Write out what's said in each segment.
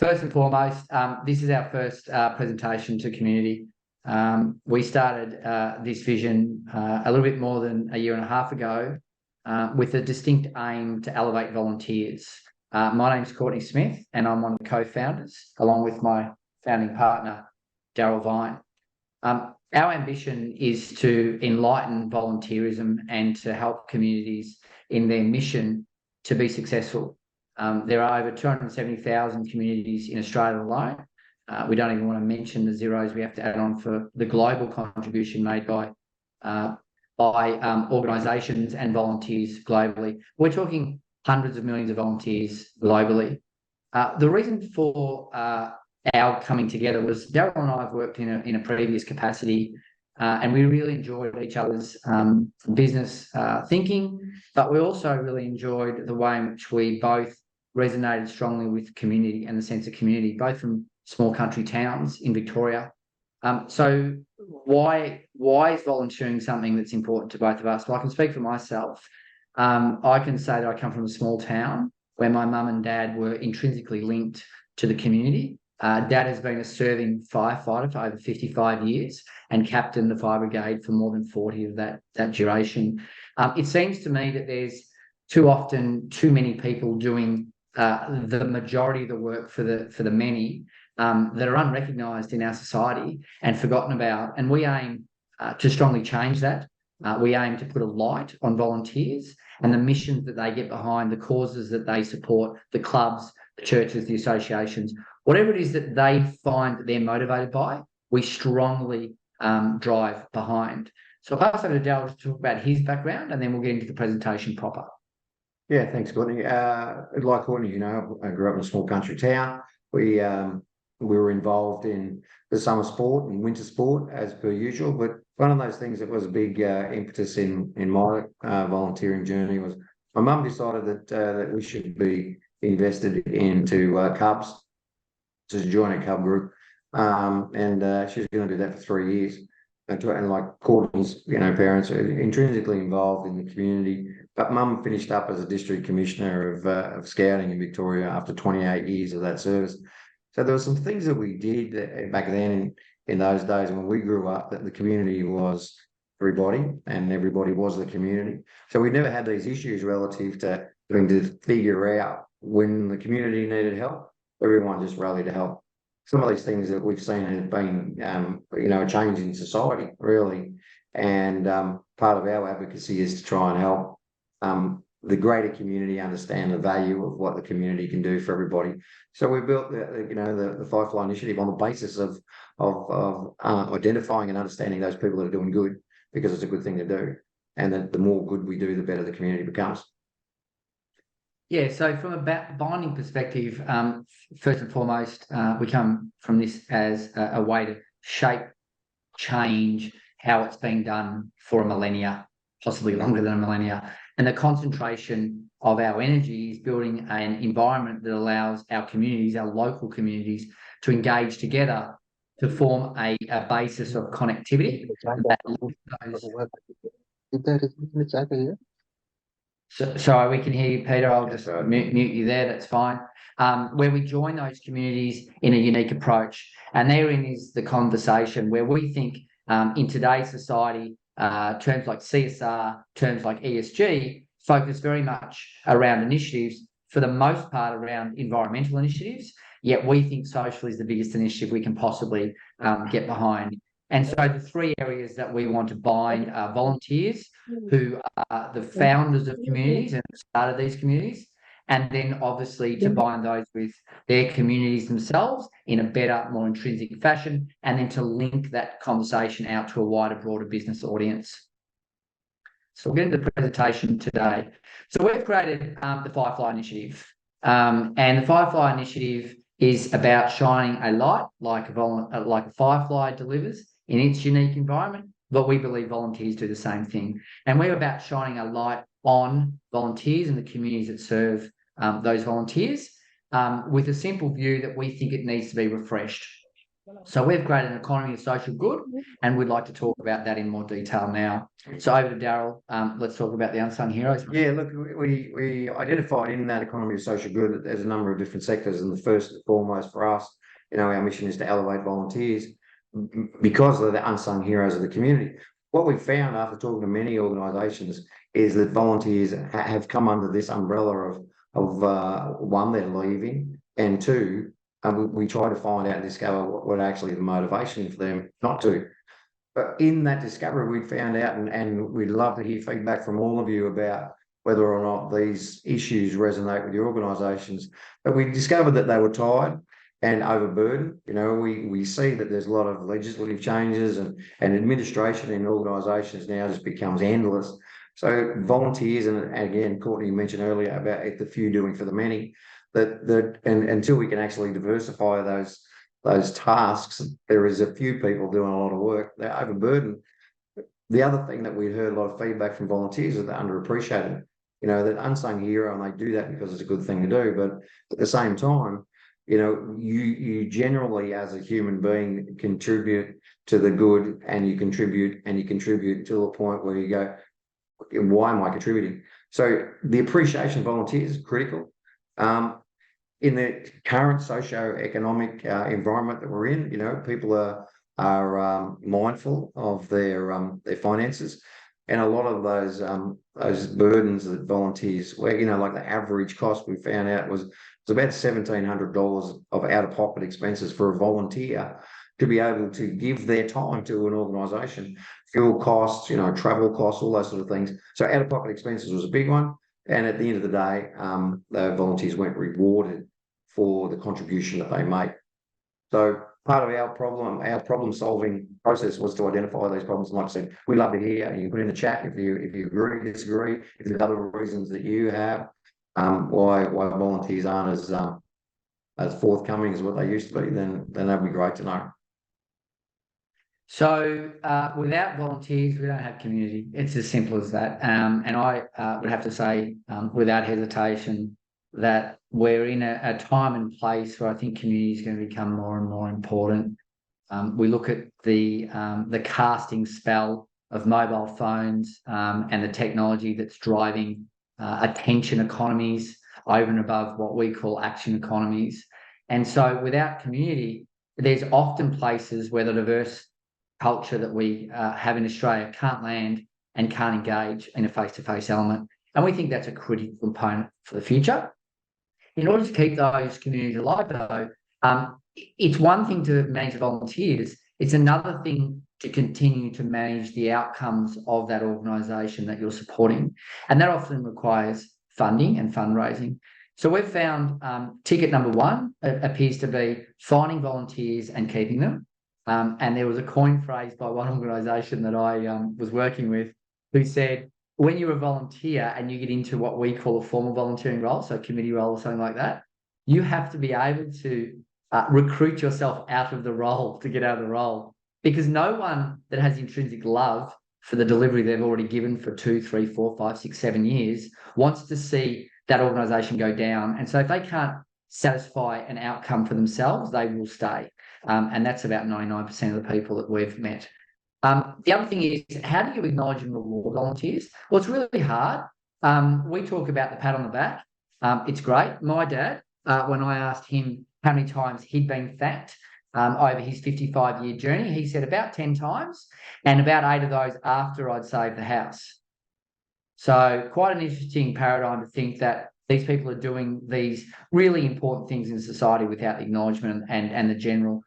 First and foremost, this is our first presentation to community. We started this vision a little bit more than a year and a half ago with a distinct aim to elevate volunteers. My name's Courtney Smith, and I'm one of the co-founders, along with my founding partner, Daryl Vine. Our ambition is to enlighten volunteerism and to help communities in their mission to be successful. There are over 270,000 communities in Australia alone. We don't even want to mention the zeros we have to add on for the global contribution made by organisations and volunteers globally. We're talking hundreds of millions of volunteers globally. The reason for our coming together was Daryl and I have worked in a previous capacity, and we really enjoyed each other's business thinking, but we also really enjoyed the way in which we both resonated strongly with community and the sense of community, both from small country towns in Victoria. So why is volunteering something that's important to both of us? Well, I can speak for myself. I can say that I come from a small town where my mum and dad were intrinsically linked to the community. Dad has been a serving firefighter for over 55 years and captained the fire brigade for more than 40 of that duration. It seems to me that there's too often too many people doing the majority of the work for the many that are unrecognised in our society and forgotten about. And we aim to strongly change that. We aim to put a light on volunteers and the missions that they get behind, the causes that they support, the clubs, the churches, the associations, whatever it is that they find that they're motivated by, we strongly drive behind. So I'll pass over to Dale to talk about his background, and then we'll get into the presentation proper. Yeah, thanks, Courtney. Like Courtney, I grew up in a small country town. We were involved in the summer sport and winter sport as per usual, but one of those things that was a big impetus in my volunteering journey was my mum decided that we should be invested into cubs, to join a cub group, and she was going to do that for 3 years. And like Courtney's, parents are intrinsically involved in the community. But Mum finished up as a district commissioner of scouting in Victoria after 28 years of that service. So there were some things that we did back then in those days when we grew up, that the community was everybody and everybody was the community. So we never had these issues relative to having to figure out when the community needed help. Everyone just rallied to help. Some of these things that we've seen have been, a change in society, really. And part of our advocacy is to try and help the greater community understand the value of what the community can do for everybody. So we built the Firefly Initiative on the basis of identifying and understanding those people that are doing good, because it's a good thing to do. And that the more good we do, the better the community becomes. Yeah, so from a binding perspective, first and foremost, we come from this as a way to shape, change how it's being done for a millennia, possibly longer than a millennia. And the concentration of our energy is building an environment that allows our communities, our local communities, to engage together to form a basis of connectivity. Sorry, we can hear you, Peter. I'll just mute you there. That's fine. Where we join those communities in a unique approach. And therein is the conversation where we think in today's society, terms like CSR, terms like ESG, focus very much around initiatives, for the most part around environmental initiatives, yet we think social is the biggest initiative we can possibly get behind. And so the three areas that we want to bind are volunteers, who are the founders of communities and started these communities, and then obviously to bind those with their communities themselves in a better, more intrinsic fashion, and then to link that conversation out to a wider, broader business audience. So we'll get into the presentation today. So we've created the Firefly Initiative, and the Firefly Initiative is about shining a light like a firefly delivers in its unique environment, but we believe volunteers do the same thing. And we're about shining a light on volunteers and the communities that serve those volunteers with a simple view that we think it needs to be refreshed. So we've created an economy of social good, and we'd like to talk about that in more detail now. So over to Daryl. Let's talk about the unsung heroes. Yeah, look, we identified in that economy of social good that there's a number of different sectors, and the first and foremost for us, our mission is to elevate volunteers because of the unsung heroes of the community. What we found after talking to many organisations is that volunteers have come under this umbrella of one, they're leaving, and two, we try to find out and discover what actually the motivation for them not to. But in that discovery, we found out, and we'd love to hear feedback from all of you about whether or not these issues resonate with your organisations. But we discovered that they were tired and overburdened. We see that there's a lot of legislative changes and administration in organisations now just becomes endless. So volunteers, and again, Courtney mentioned earlier about the few doing for the many, and until we can actually diversify those tasks, there is a few people doing a lot of work. They're overburdened. The other thing that we heard a lot of feedback from volunteers is they're underappreciated. That unsung hero, and they do that because it's a good thing to do. But at the same time, you generally, as a human being, contribute to the good, and you contribute to a point where you go, why am I contributing? So the appreciation of volunteers is critical. In the current socio-economic environment that we're in, people are mindful of their finances, and a lot of those burdens that volunteers, where like the average cost we found out was about $1,700 of out-of-pocket expenses for a volunteer to be able to give their time to an organisation, fuel costs, travel costs, all those sort of things. So out-of-pocket expenses was a big one. And at the end of the day, the volunteers weren't rewarded for the contribution that they make. So part of our problem-solving process was to identify these problems. And like I said, we'd love to hear, and you can put in the chat if you agree, disagree, if there's other reasons that you have why volunteers aren't as forthcoming as what they used to be. Then that'd be great to know. So without volunteers, we don't have community. It's as simple as that. And I would have to say without hesitation that we're in a time and place where I think community is going to become more and more important. We look at the casting spell of mobile phones and the technology that's driving attention economies over and above what we call action economies. And so without community, there's often places where the diverse culture that we have in Australia can't land and can't engage in a face-to-face element. And we think that's a critical component for the future. In order to keep those communities alive, though, it's one thing to manage volunteers. It's another thing to continue to manage the outcomes of that organisation that you're supporting. And that often requires funding and fundraising. So we've found ticket number one appears to be finding volunteers and keeping them. And there was a coin phrase by one organisation that I was working with who said, when you're a volunteer and you get into what we call a formal volunteering role, so a committee role or something like that, you have to be able to recruit yourself out of the role to get out of the role, because no one that has intrinsic love for the delivery they've already given for 2, 3, 4, 5, 6, 7 years wants to see that organisation go down. And so if they can't satisfy an outcome for themselves, they will stay. And that's about 99% of the people that we've met. The other thing is, how do you acknowledge and reward volunteers? Well, it's really hard. We talk about the pat on the back. It's great. My dad, when I asked him how many times he'd been thanked over his 55-year journey, he said about 10 times, and about 8 of those after I'd saved the house. So quite an interesting paradigm to think that these people are doing these really important things in society without the acknowledgement and the general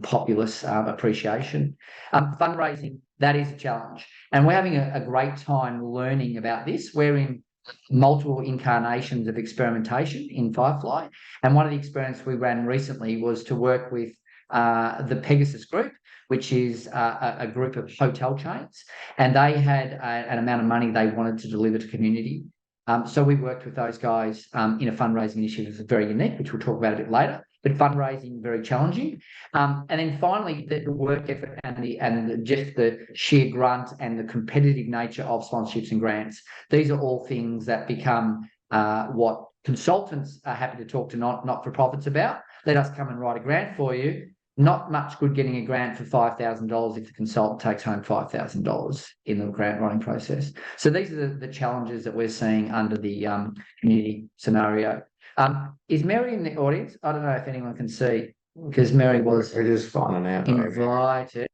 populace appreciation. Fundraising, that is a challenge. And we're having a great time learning about this. We're in multiple incarnations of experimentation in Firefly. And one of the experiments we ran recently was to work with the Pegasus Group, which is a group of hotel chains. And they had an amount of money they wanted to deliver to community. So we worked with those guys in a fundraising initiative that's very unique, which we'll talk about a bit later, but fundraising very challenging. And then finally, the work effort and just the sheer grunt and the competitive nature of sponsorships and grants. These are all things that become what consultants are happy to talk to not-for-profits about. Let us come and write a grant for you. not much good getting a grant for $5,000 if the consultant takes home $5,000 in the grant writing process. So these are the challenges that we're seeing under the community scenario. Is Mary in the audience? I don't know if anyone can see, because Mary was We're just finding out. invited.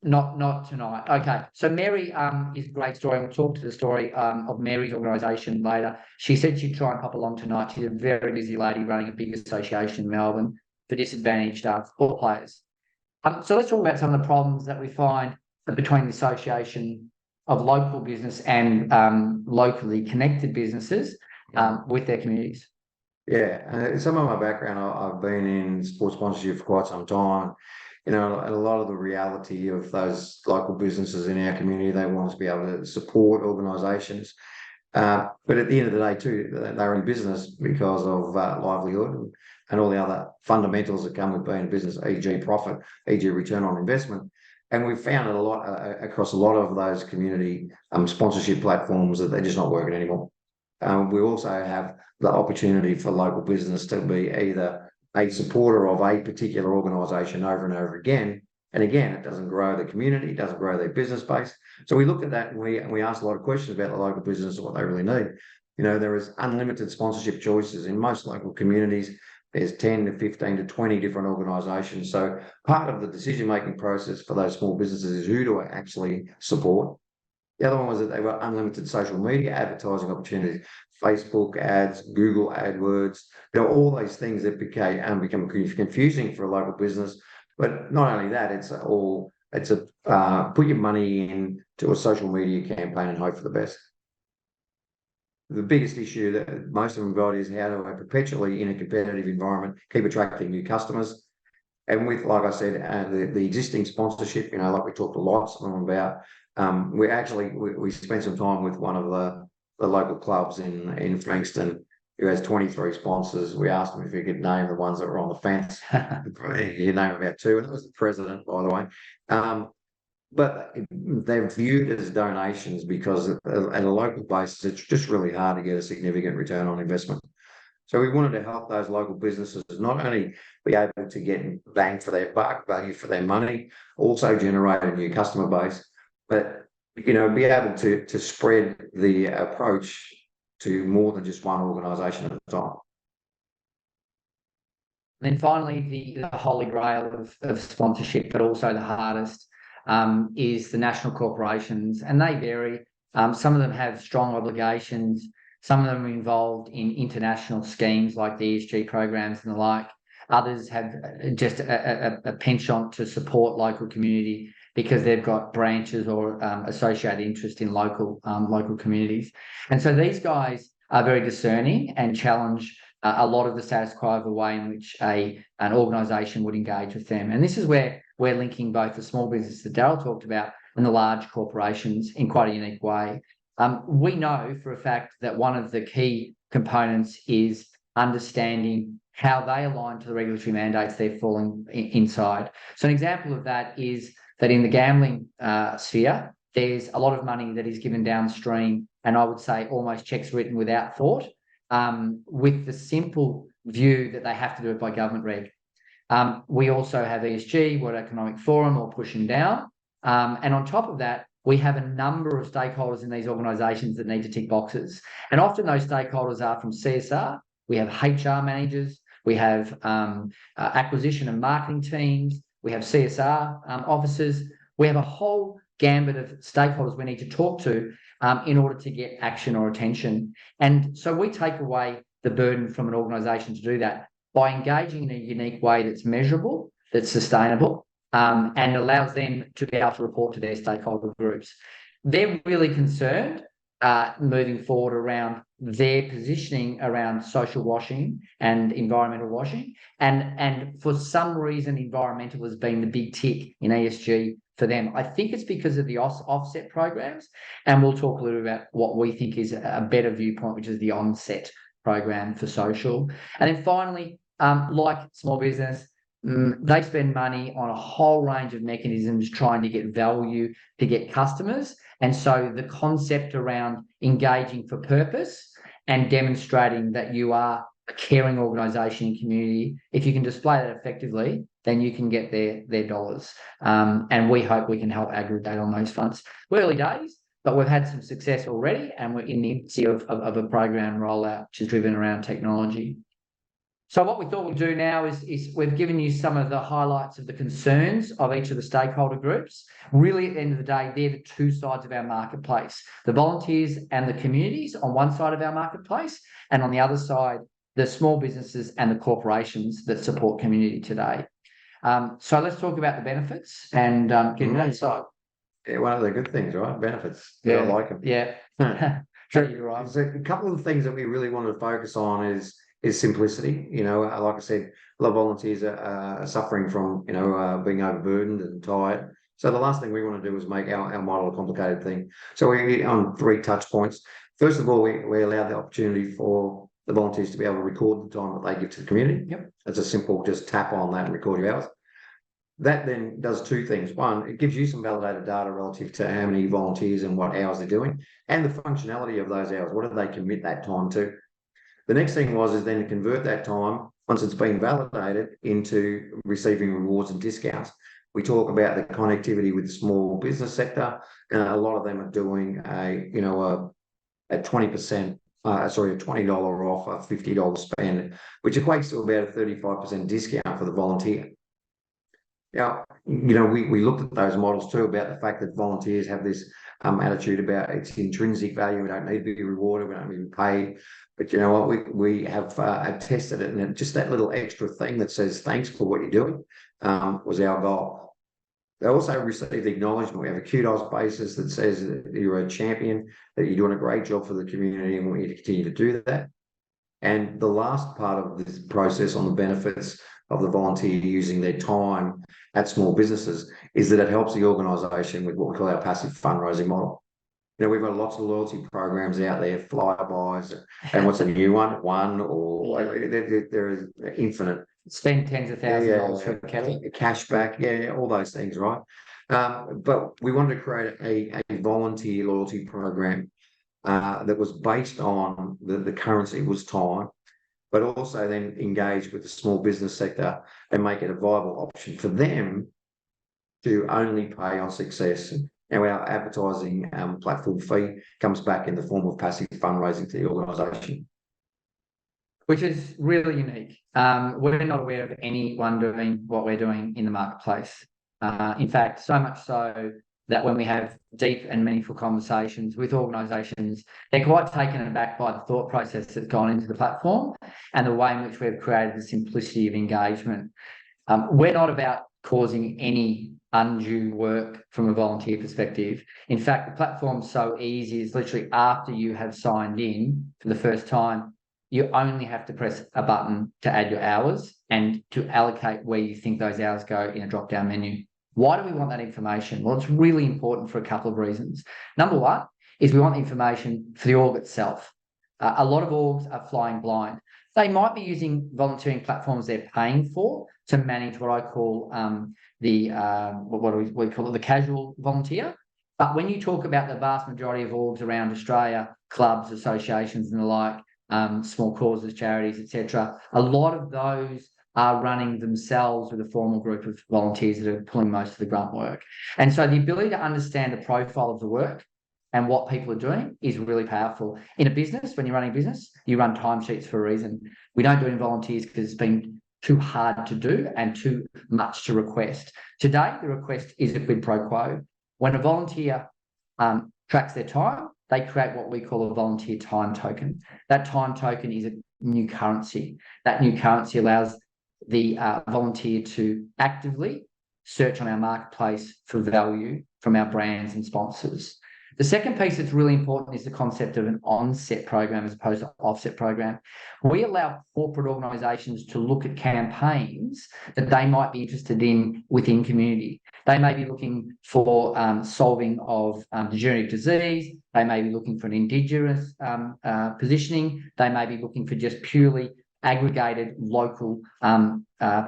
Not tonight. Okay. So Mary is a great story. We'll talk to the story of Mary's organisation later. She said she'd try and pop along tonight. She's a very busy lady running a big association in Melbourne for disadvantaged sport players. So let's talk about some of the problems that we find between the association of local business and locally connected businesses with their communities. Yeah, some of my background, I've been in sports sponsorship for quite some time. And a lot of the reality of those local businesses in our community, they want us to be able to support organisations. But at the end of the day, too, they're in business because of livelihood and all the other fundamentals that come with being in business, e.g. profit, e.g. return on investment. And we've found it a lot across a lot of those community sponsorship platforms that they're just not working anymore. We also have the opportunity for local business to be either a supporter of a particular organisation over and over again. And again, it doesn't grow the community, it doesn't grow their business base. So we looked at that and we asked a lot of questions about the local business and what they really need. There is unlimited sponsorship choices in most local communities. There's 10 to 15 to 20 different organisations. So part of the decision-making process for those small businesses is who do I actually support? The other one was that they were unlimited social media advertising opportunities, Facebook ads, Google AdWords, all those things that become confusing for a local business. But not only that, it's put your money into a social media campaign and hope for the best. The biggest issue that most of them got is how do I perpetually, in a competitive environment, keep attracting new customers? And with, like I said, the existing sponsorship, like we talked a lot about, we spent some time with one of the local clubs in Frankston who has 23 sponsors. We asked him if he could name the ones that were on the fence. He named about 2, and it was the president, by the way. But they're viewed as donations because at a local basis, it's just really hard to get a significant return on investment. So we wanted to help those local businesses not only be able to get bang for their buck, value for their money, also generate a new customer base, but be able to spread the approach to more than just one organisation at a time. Then finally, the holy grail of sponsorship, but also the hardest, is the national corporations, and they vary. Some of them have strong obligations. Some of them are involved in international schemes like the ESG programs and the like. Others have just a penchant to support local community because they've got branches or associated interest in local communities. And so these guys are very discerning and challenge a lot of the status quo of the way in which an organisation would engage with them. And this is where we're linking both the small business that Darryl talked about and the large corporations in quite a unique way. We know for a fact that one of the key components is understanding how they align to the regulatory mandates they're falling inside. So an example of that is that in the gambling sphere, there's a lot of money that is given downstream, and I would say almost checks written without thought, with the simple view that they have to do it by government reg. We also have ESG, World Economic Forum, all pushing down. And on top of that, we have a number of stakeholders in these organisations that need to tick boxes. And often those stakeholders are from CSR. We have HR managers. We have acquisition and marketing teams. We have CSR officers. We have a whole gambit of stakeholders we need to talk to in order to get action or attention. And so we take away the burden from an organisation to do that by engaging in a unique way that's measurable, that's sustainable, and allows them to be able to report to their stakeholder groups. They're really concerned moving forward around their positioning around social washing and environmental washing. And for some reason, environmental has been the big tick in ESG for them. I think it's because of the offset programs, and we'll talk a little about what we think is a better viewpoint, which is the onset program for social. And then finally, like small business, they spend money on a whole range of mechanisms trying to get value, to get customers. And so the concept around engaging for purpose and demonstrating that you are a caring organisation in community, if you can display that effectively, then you can get their dollars. And we hope we can help aggregate on those funds. We're early days, but we've had some success already, and we're in the infancy of a program rollout, which is driven around technology. So what we thought we'd do now is we've given you some of the highlights of the concerns of each of the stakeholder groups. Really, at the end of the day, they're the two sides of our marketplace, the volunteers and the communities on one side of our marketplace, and on the other side, the small businesses and the corporations that support community today. So let's talk about the benefits and get into that side. Yeah, one of the good things, right? Benefits. Yeah, I like them. Yeah. So, You're right. so a couple of the things that we really want to focus on is simplicity. You know, like I said, a lot of volunteers are suffering from, being overburdened and tired. So the last thing we want to do is make our model a complicated thing. So we're on 3 touch points. First of all, we allow the opportunity for the volunteers to be able to record the time that they give to the community. Yep. It's a simple, just tap on that and record your hours. That then does 2 things. One, it gives you some validated data relative to how many volunteers and what hours they're doing, and the functionality of those hours. What do they commit that time to? The next thing is then to convert that time, once it's been validated, into receiving rewards and discounts. We talk about the connectivity with the small business sector, and a lot of them are doing a 20%, a $20 off, a $50 spend, which equates to about a 35% discount for the volunteer. Now, we looked at those models too about the fact that volunteers have this attitude about its intrinsic value. We don't need to be rewarded. We don't need to be paid. But you know what? We have tested it, and just that little extra thing that says thanks for what you're doing was our goal. They also received acknowledgement. We have a kudos basis that says that you're a champion, that you're doing a great job for the community, and we want you to continue to do that. And the last part of this process on the benefits of the volunteer using their time at small businesses is that it helps the organisation with what we call our passive fundraising model. We've got lots of loyalty programs out there, flybys, and what's a new one? There is infinite. Spend tens of thousands of dollars for cashback, all those things, right? But we wanted to create a volunteer loyalty program that was based on the currency was time, but also then engage with the small business sector and make it a viable option for them to only pay on success. Now, our advertising platform fee comes back in the form of passive fundraising to the organisation. Which is really unique. We're not aware of anyone doing what we're doing in the marketplace. In fact, so much so that when we have deep and meaningful conversations with organisations, they're quite taken aback by the thought process that's gone into the platform and the way in which we've created the simplicity of engagement. We're not about causing any undue work from a volunteer perspective. In fact, the platform's so easy, it's literally after you have signed in for the first time, you only have to press a button to add your hours and to allocate where you think those hours go in a drop-down menu. Why do we want that information? Well, it's really important for a couple of reasons. Number one is we want the information for the org itself. A lot of orgs are flying blind. They might be using volunteering platforms they're paying for to manage what I call we call it the casual volunteer. But when you talk about the vast majority of orgs around Australia, clubs, associations and the like, small causes, charities, etc., a lot of those are running themselves with a formal group of volunteers that are pulling most of the grunt work. And so the ability to understand the profile of the work and what people are doing is really powerful. In a business, when you're running a business, you run timesheets for a reason. We don't do it in volunteers because it's been too hard to do and too much to request. Today, the request is a quid pro quo. When a volunteer tracks their time, they create what we call a volunteer time token. That time token is a new currency. That new currency allows the volunteer to actively search on our marketplace for value from our brands and sponsors. The second piece that's really important is the concept of an onset program as opposed to offset program. We allow corporate organisations to look at campaigns that they might be interested in within community. They may be looking for solving of degenerative disease. They may be looking for an Indigenous positioning. They may be looking for just purely aggregated local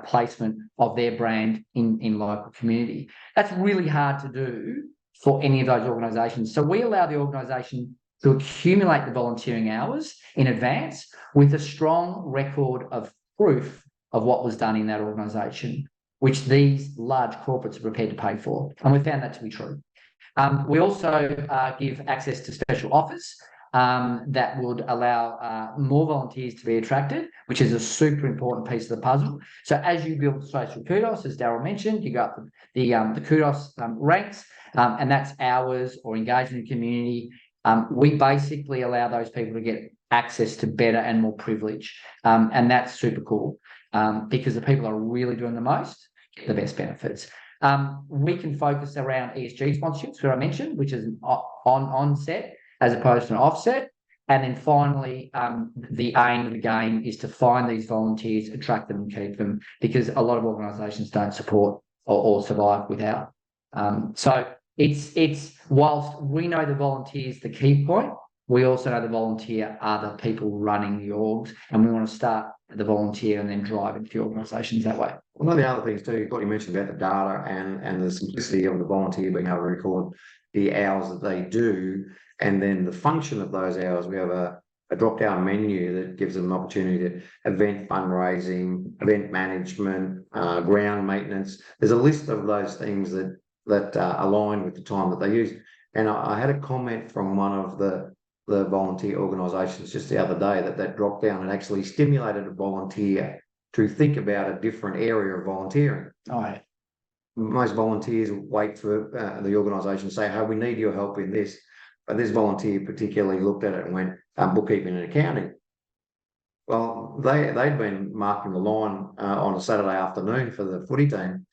placement of their brand in local community. That's really hard to do for any of those organisations. So we allow the organisation to accumulate the volunteering hours in advance with a strong record of proof of what was done in that organisation, which these large corporates are prepared to pay for. And we found that to be true. We also give access to special offers that would allow more volunteers to be attracted, which is a super important piece of the puzzle. So as you build social kudos, as Daryl mentioned, you got the kudos ranks, and that's hours or engagement in the community. We basically allow those people to get access to better and more privilege, and that's super cool because the people are really doing the most get the best benefits. We can focus around ESG sponsorships, where I mentioned, which is an onset as opposed to an offset. And then finally, the aim of the game is to find these volunteers, attract them and keep them, because a lot of organisations don't support or survive without. So it's whilst we know the volunteer is the key point, we also know the volunteer are the people running the orgs, and we want to start the volunteer and then drive into the organisations that way. One of the other things too, what you mentioned about the data and the simplicity of the volunteer being able to record the hours that they do, and then the function of those hours. We have a drop-down menu that gives them an opportunity to event fundraising, event management, ground maintenance. There's a list of those things that align with the time that they use. And I had a comment from one of the volunteer organisations just the other day that drop-down had actually stimulated a volunteer to think about a different area of volunteering. All right. Most volunteers wait for the organisation to say, "Hey, we need your help in this." But this volunteer particularly looked at it and went, "Bookkeeping and accounting." Well, they'd been marking the line on a Saturday afternoon for the footy team.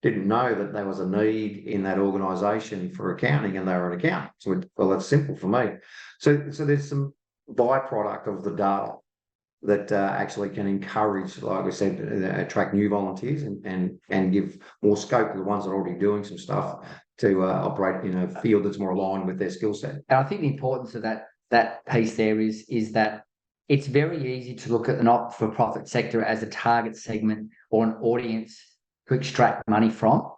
Didn't know that there was a need in that organisation for accounting, and they were an accountant. So, well, that's simple for me. So there's some byproduct of the data that actually can encourage, like we said, attract new volunteers and give more scope to the ones that are already doing some stuff to operate in a field that's more aligned with their skill set. And I think the importance of that piece there is that it's very easy to look at the not-for-profit sector as a target segment or an audience to extract money from,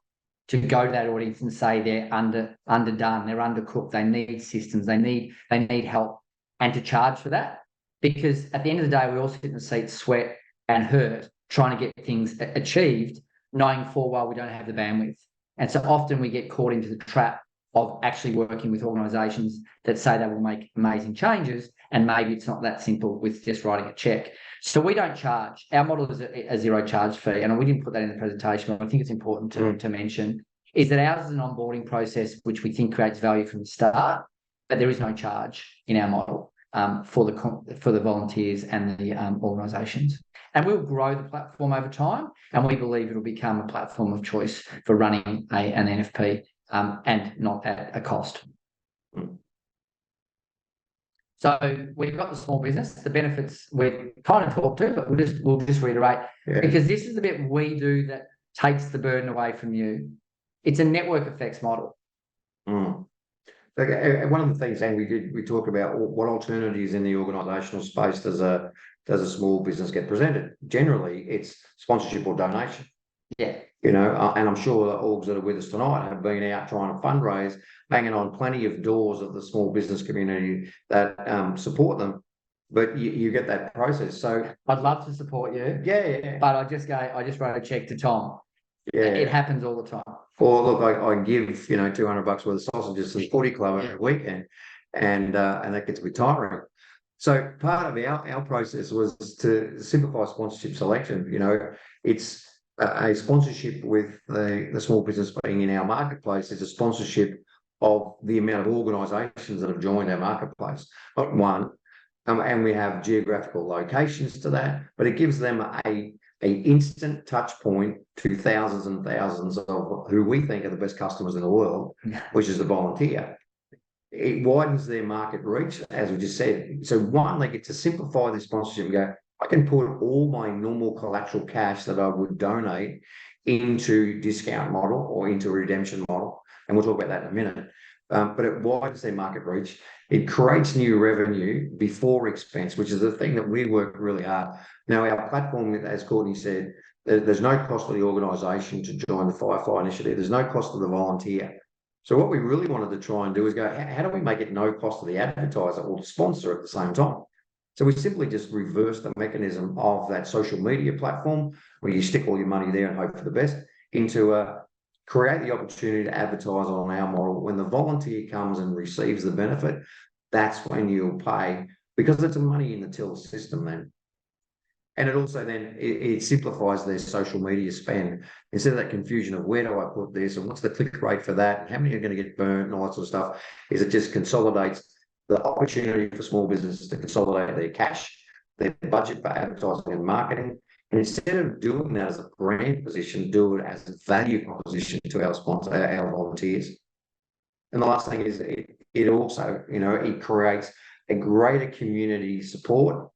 to go to that audience and say they're underdone, they're undercooked, they need systems, they need help, and to charge for that. Because at the end of the day, we all sit in the seat, sweat and hurt, trying to get things achieved, knowing full well we don't have the bandwidth. And so often we get caught into the trap of actually working with organisations that say they will make amazing changes, and maybe it's not that simple with just writing a check. So we don't charge. Our model is a zero charge fee, and we didn't put that in the presentation, but I think it's important to mention, is that ours is an onboarding process which we think creates value from the start, but there is no charge in our model for the volunteers and the organisations. And we'll grow the platform over time, and we believe it'll become a platform of choice for running an NFP and not at a cost. So we've got the small business, the benefits we've kind of talked to, but we'll just reiterate, because this is the bit we do that takes the burden away from you. It's a network effects model. Okay, one of the things, and we talk about what alternatives in the organisational space does a small business get presented. Generally, it's sponsorship or donation. Yeah. You know, and I'm sure the orgs that are with us tonight have been out trying to fundraise, banging on plenty of doors of the small business community that support them, but you get that process. So I'd love to support you. Yeah. But I just wrote a check to Tom. Yeah. It happens all the time. Or look, I give $200 worth of sausages to the footy club every weekend, and that gets a bit tiring. So part of our process was to simplify sponsorship selection. It's a sponsorship with the small business being in our marketplace is a sponsorship of the amount of organisations that have joined our marketplace, not one. And we have geographical locations to that, but it gives them a instant touch point to thousands and thousands of who we think are the best customers in the world, which is the volunteer. It widens their market reach, as we just said. So one, they get to simplify the sponsorship and go, I can put all my normal collateral cash that I would donate into discount model or into redemption model. And we'll talk about that in a minute. But it widens their market reach. It creates new revenue before expense, which is the thing that we work really hard. Now, our platform, as Courtney said, there's no cost to the organisation to join the Firefly Initiative. There's no cost to the volunteer. So what we really wanted to try and do is go, how do we make it no cost to the advertiser or the sponsor at the same time? So we simply just reverse the mechanism of that social media platform where you stick all your money there and hope for the best into create the opportunity to advertise on our model. When the volunteer comes and receives the benefit, that's when you'll pay, because it's a money in the till system then. And it also then it simplifies their social media spend. Instead of that confusion of where do I put this and what's the click rate for that, and how many are going to get burnt and all that sort of stuff, is it just consolidates the opportunity for small businesses to consolidate their cash, their budget for advertising and marketing. And instead of doing that as a brand position, do it as a value proposition to our sponsor, our volunteers. And the last thing is it also, it creates a greater community support.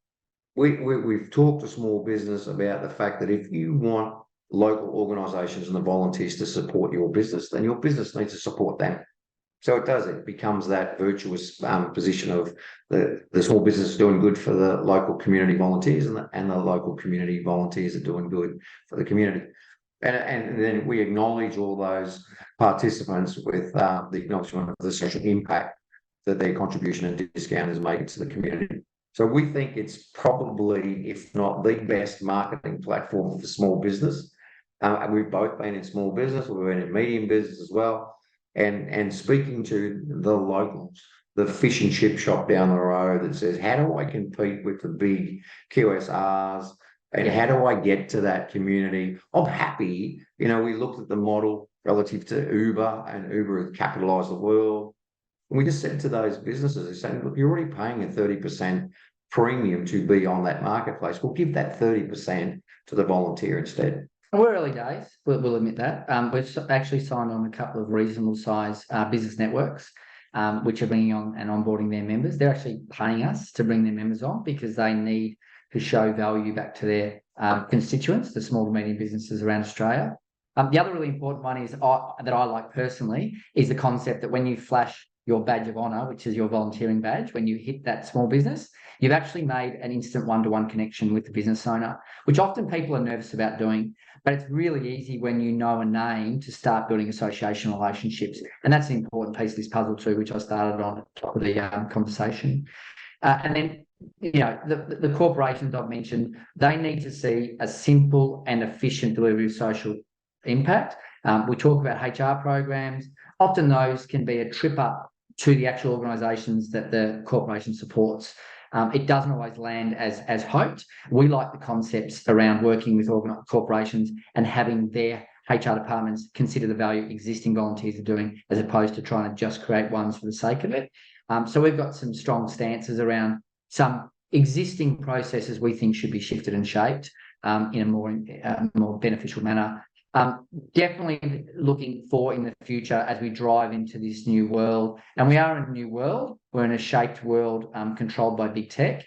We've talked to small business about the fact that if you want local organisations and the volunteers to support your business, then your business needs to support them. So it becomes that virtuous position of the small business doing good for the local community volunteers, and the local community volunteers are doing good for the community. And then we acknowledge all those participants with the acknowledgement of the social impact that their contribution and discount is making to the community. So we think it's probably, if not the best marketing platform for small business. We've both been in small business, we've been in medium business as well. And speaking to the locals, the fish and chip shop down the road that says, how do I compete with the big QSRs? And how do I get to that community? I'm happy. We looked at the model relative to Uber, and Uber has capitalized the world. And we just said to those businesses, they're saying, look, you're already paying a 30% premium to be on that marketplace. We'll give that 30% to the volunteer instead. We're early days, we'll admit that. We've actually signed on a couple of reasonable size business networks, which are bringing on and onboarding their members. They're actually paying us to bring their members on because they need to show value back to their constituents, the small to medium businesses around Australia. The other really important one is that I like personally is the concept that when you flash your badge of honour, which is your volunteering badge, when you hit that small business, you've actually made an instant one-to-one connection with the business owner, which often people are nervous about doing. But it's really easy when you know a name to start building association relationships. And that's an important piece of this puzzle too, which I started on at the top of the conversation. And then, the corporations I've mentioned, they need to see a simple and efficient delivery of social impact. We talk about HR programs. Often those can be a trip up to the actual organisations that the corporation supports. It doesn't always land as hoped. We like the concepts around working with corporations and having their HR departments consider the value existing volunteers are doing, as opposed to trying to just create ones for the sake of it. So we've got some strong stances around some existing processes we think should be shifted and shaped in a more beneficial manner. Definitely looking for in the future as we drive into this new world, and we are in a new world. We're in a shaped world controlled by big tech.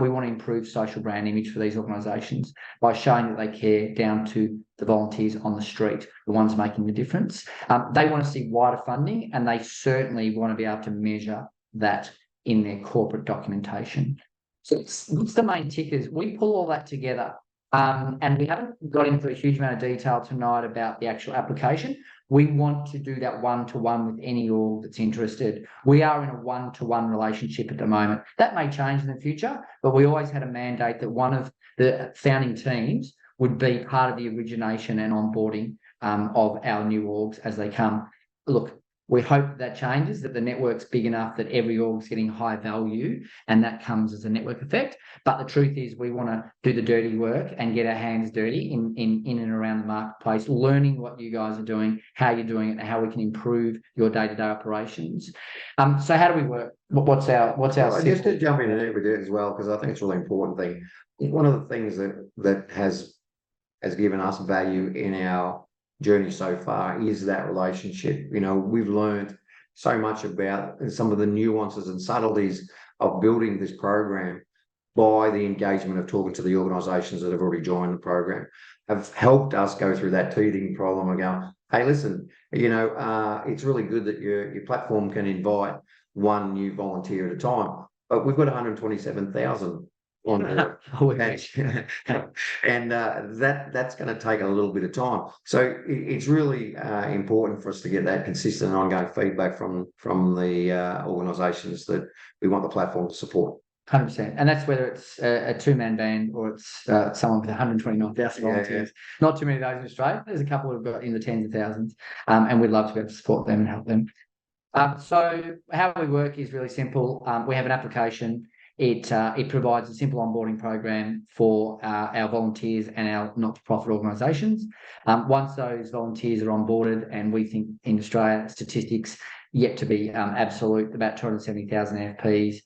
We want to improve social brand image for these organisations by showing that they care down to the volunteers on the street, the ones making the difference. They want to see wider funding, and they certainly want to be able to measure that in their corporate documentation. So what's the main tickers? We pull all that together. And we haven't got into a huge amount of detail tonight about the actual application. We want to do that one-to-one with any org that's interested. We are in a one-to-one relationship at the moment. That may change in the future, but we always had a mandate that one of the founding teams would be part of the origination and onboarding of our new orgs as they come. Look, we hope that changes, that the network's big enough that every org's getting high value, and that comes as a network effect. But the truth is we want to do the dirty work and get our hands dirty in and around the marketplace, learning what you guys are doing, how you're doing it, and how we can improve your day-to-day operations. So how do we work? What's our just to jump in there with it as well, because I think it's a really important thing. One of the things that has given us value in our journey so far is that relationship. We've learned so much about some of the nuances and subtleties of building this program by the engagement of talking to the organisations that have already joined the program, have helped us go through that teething problem and go, hey, listen, it's really good that your platform can invite one new volunteer at a time, but we've got 127,000 on board. I wish. And that's going to take a little bit of time. So it's really important for us to get that consistent and ongoing feedback from the organisations that we want the platform to support. 100%. And that's whether it's a two-man band or it's someone with 129,000 volunteers. Not too many of those in Australia. There's a couple who've got in the tens of thousands, and we'd love to be able to support them and help them. So how we work is really simple. We have an application. It provides a simple onboarding program for our volunteers and our not-for-profit organisations. Once those volunteers are onboarded, and we think in Australia, statistics yet to be absolute, about 270,000 AFPs.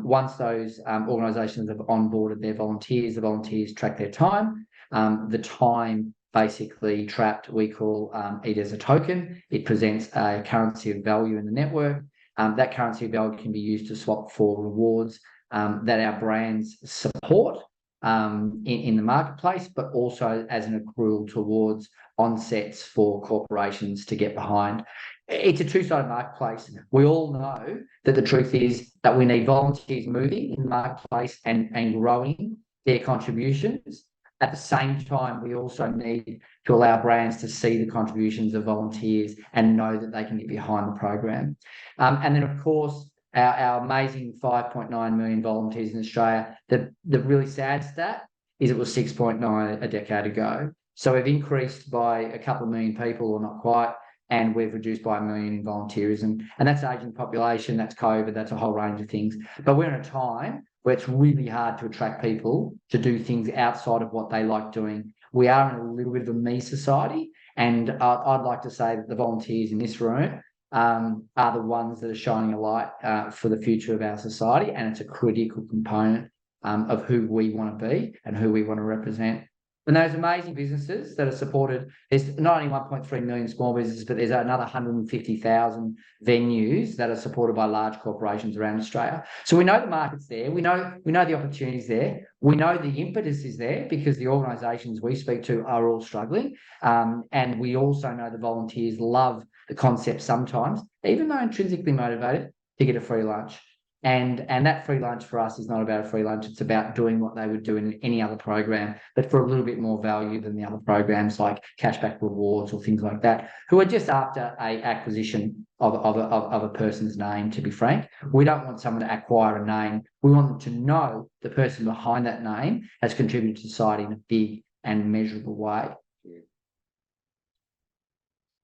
Once those organisations have onboarded their volunteers, the volunteers track their time. The time basically trapped, we call it as a token. It presents a currency of value in the network. That currency of value can be used to swap for rewards that our brands support in the marketplace, but also as an accrual towards onsets for corporations to get behind. It's a two-sided marketplace. We all know that the truth is that we need volunteers moving in the marketplace and growing their contributions. At the same time, we also need to allow brands to see the contributions of volunteers and know that they can get behind the program. And then, of course, our amazing 5.9 million volunteers in Australia, the really sad stat is it was 6.9 a decade ago. So we've increased by a couple of million people, or not quite, and we've reduced by 1 million in volunteerism. And that's aging population, that's COVID, that's a whole range of things. But we're in a time where it's really hard to attract people to do things outside of what they like doing. We are in a little bit of a me society, and I'd like to say that the volunteers in this room are the ones that are shining a light for the future of our society, and it's a critical component of who we want to be and who we want to represent. And those amazing businesses that are supported, there's not only 1.3 million small businesses, but there's another 150,000 venues that are supported by large corporations around Australia. So we know the market's there. We know the opportunities there. We know the impetus is there because the organisations we speak to are all struggling. And we also know the volunteers love the concept sometimes, even though intrinsically motivated, to get a free lunch. And that free lunch for us is not about a free lunch. It's about doing what they would do in any other program, but for a little bit more value than the other programs like cashback rewards or things like that, who are just after a acquisition of a person's name, to be frank. We don't want someone to acquire a name. We want them to know the person behind that name has contributed to society in a big and measurable way.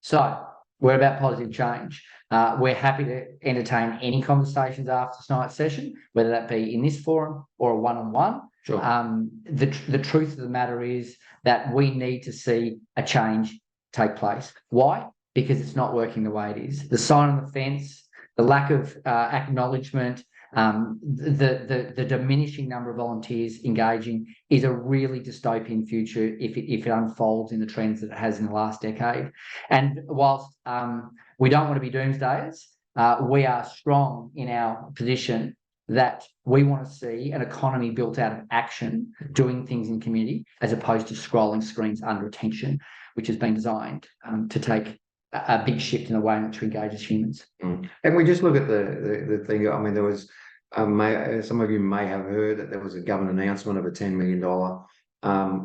So we're about positive change. We're happy to entertain any conversations after tonight's session, whether that be in this forum or a one-on-one. Sure. The truth of the matter is that we need to see a change take place. Why? Because it's not working the way it is. The sign on the fence, the lack of acknowledgement, the diminishing number of volunteers engaging is a really dystopian future if it unfolds in the trends that it has in the last decade. And whilst we don't want to be doomsdayers, we are strong in our position that we want to see an economy built out of action, doing things in community, as opposed to scrolling screens under attention, which has been designed to take a big shift in the way in which we engage as humans. And we just look at the thing. I mean, there was some of you may have heard that there was a government announcement of a $10 million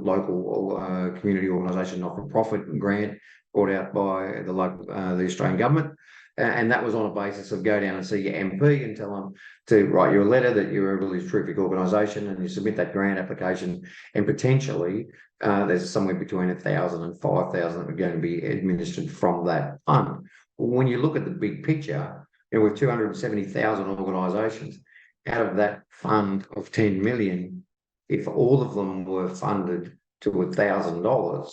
local community organisation not-for-profit grant brought out by the Australian government. And that was on a basis of go down and see your MP and tell them to write you a letter that you're a really terrific organisation, and you submit that grant application, and potentially there's somewhere between 1,000 and 5,000 that are going to be administered from that fund. When you look at the big picture, with 270,000 organisations, out of that fund of 10 million, if all of them were funded to $1,000,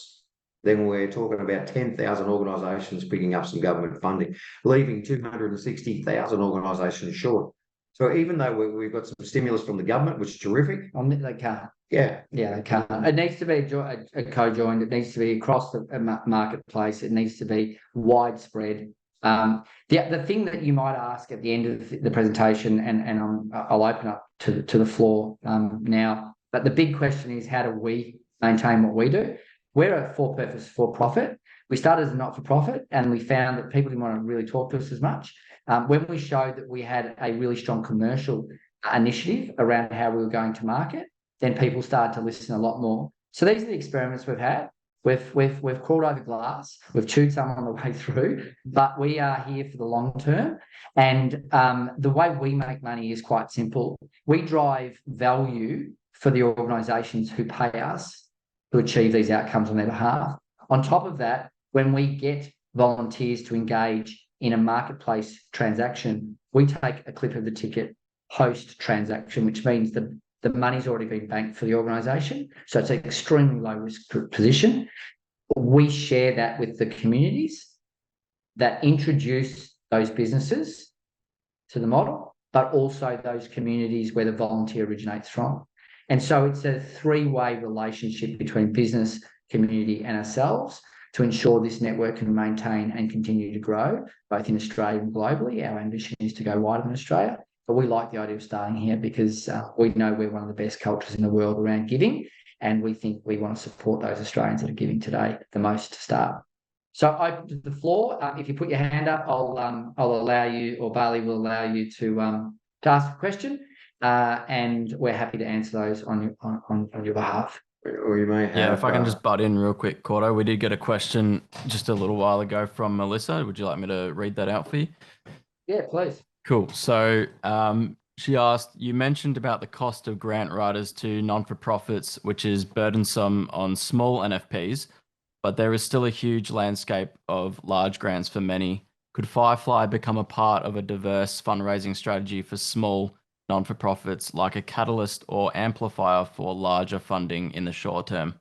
then we're talking about 10,000 organisations picking up some government funding, leaving 260,000 organisations short. So even though we've got some stimulus from the government, which is terrific, they can't. Yeah, they can't. It needs to be a co-joined. It needs to be across the marketplace. It needs to be widespread. The thing that you might ask at the end of the presentation, and I'll open up to the floor now. But the big question is, how do we maintain what we do? We're a for-purpose, for-profit. We started as a not-for-profit, and we found that people didn't want to really talk to us as much. When we showed that we had a really strong commercial initiative around how we were going to market, then people started to listen a lot more. So these are the experiments we've had. We've crawled over glass, we've chewed some on the way through, but we are here for the long term. And the way we make money is quite simple. We drive value for the organisations who pay us to achieve these outcomes on their behalf. On top of that, when we get volunteers to engage in a marketplace transaction, we take a clip of the ticket post-transaction, which means the money's already been banked for the organisation. So it's an extremely low-risk position. We share that with the communities that introduce those businesses to the model, but also those communities where the volunteer originates from. And so it's a three-way relationship between business, community, and ourselves to ensure this network can maintain and continue to grow, both in Australia and globally. Our ambition is to go wider than Australia. But we like the idea of starting here because we know we're one of the best cultures in the world around giving, and we think we want to support those Australians that are giving today the most to start. So open to the floor. If you put your hand up, I'll allow you, or Bailey will allow you to ask a question, and we're happy to answer those on your behalf. Or you may have, yeah, if I can just butt in real quick, Cordo. We did get a question just a little while ago from Melissa. Would you like me to read that out for you? Yeah, please. Cool. So she asked, you mentioned about the cost of grant writers to non-for-profits, which is burdensome on small NFPs, but there is still a huge landscape of large grants for many. Could Firefly become a part of a diverse fundraising strategy for small non-for-profits, like a catalyst or amplifier for larger funding in the short term?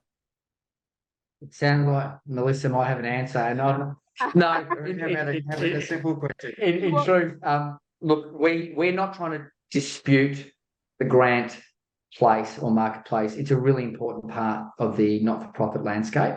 It sounds like Melissa might have an answer, and no, having a simple question. In truth, look, we're not trying to dispute the grant place or marketplace. It's a really important part of the not-for-profit landscape.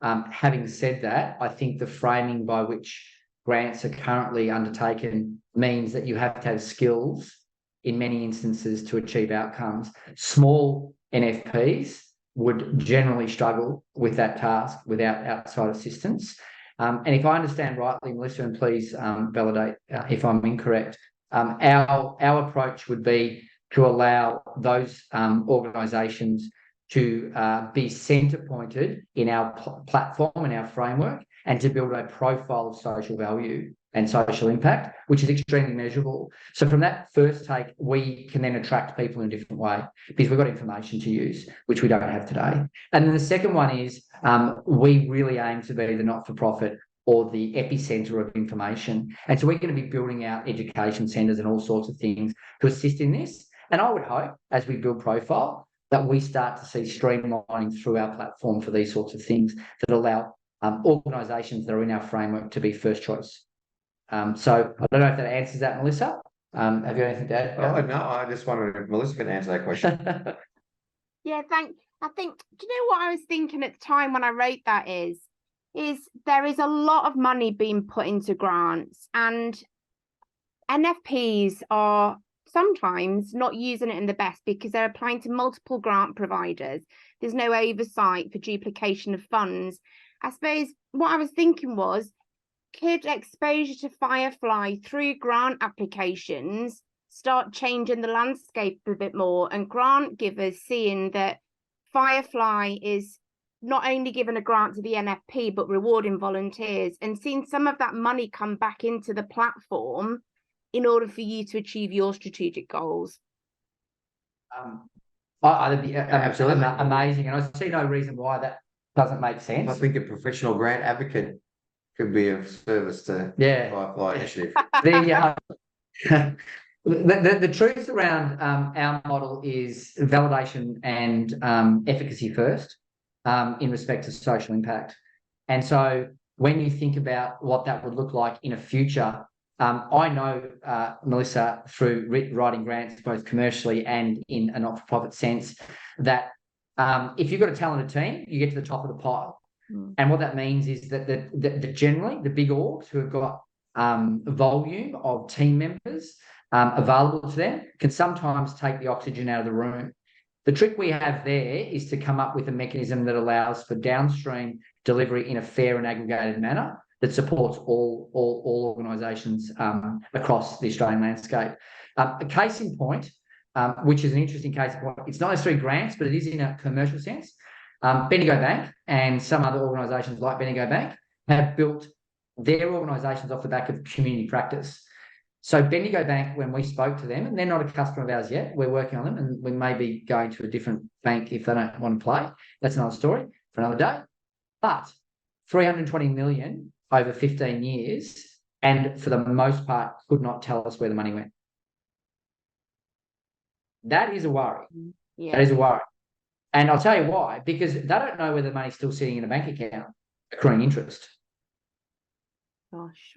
Having said that, I think the framing by which grants are currently undertaken means that you have to have skills in many instances to achieve outcomes. Small NFPs would generally struggle with that task without outside assistance. And if I understand rightly, Melissa, and please validate if I'm incorrect, our approach would be to allow those organisations to be centre pointed in our platform and our framework, and to build a profile of social value and social impact, which is extremely measurable. So from that first take, we can then attract people in a different way because we've got information to use, which we don't have today. And then the second one is we really aim to be the not-for-profit or the epicenter of information. And so we're going to be building out education centres and all sorts of things to assist in this. And I would hope, as we build profile, that we start to see streamlining through our platform for these sorts of things that allow organisations that are in our framework to be first choice. So I don't know if that answers that, Melissa. Have you anything to add? Oh, no, I just wondered if Melissa can answer that question. Yeah, thanks. I think, do you know what I was thinking at the time when I wrote that is there is a lot of money being put into grants, and NFPs are sometimes not using it in the best because they're applying to multiple grant providers. There's no oversight for duplication of funds. I suppose what I was thinking was, could exposure to Firefly through grant applications start changing the landscape a bit more, and grant givers seeing that Firefly is not only giving a grant to the NFP, but rewarding volunteers, and seeing some of that money come back into the platform in order for you to achieve your strategic goals? That'd be absolutely amazing. And I see no reason why that doesn't make sense. I think a professional grant advocate could be of service to Firefly Initiative. The truth around our model is validation and efficacy first in respect to social impact. And so when you think about what that would look like in a future, I know, Melissa, through writing grants, both commercially and in a not-for-profit sense, that if you've got a talented team, you get to the top of the pile. And what that means is that generally the big orgs who have got volume of team members available to them can sometimes take the oxygen out of the room. The trick we have there is to come up with a mechanism that allows for downstream delivery in a fair and aggregated manner that supports all organisations across the Australian landscape. A case in point, which is an interesting case of point. It's not necessarily grants, but it is in a commercial sense. Bendigo Bank and some other organisations like Bendigo Bank have built their organisations off the back of community practice. So Bendigo Bank, when we spoke to them, and they're not a customer of ours yet, we're working on them, and we may be going to a different bank if they don't want to play. That's another story for another day. But 320 million over 15 years, and for the most part, could not tell us where the money went. That is a worry. Yeah. That is a worry. And I'll tell you why, because they don't know whether the money's still sitting in a bank account accruing interest. Gosh.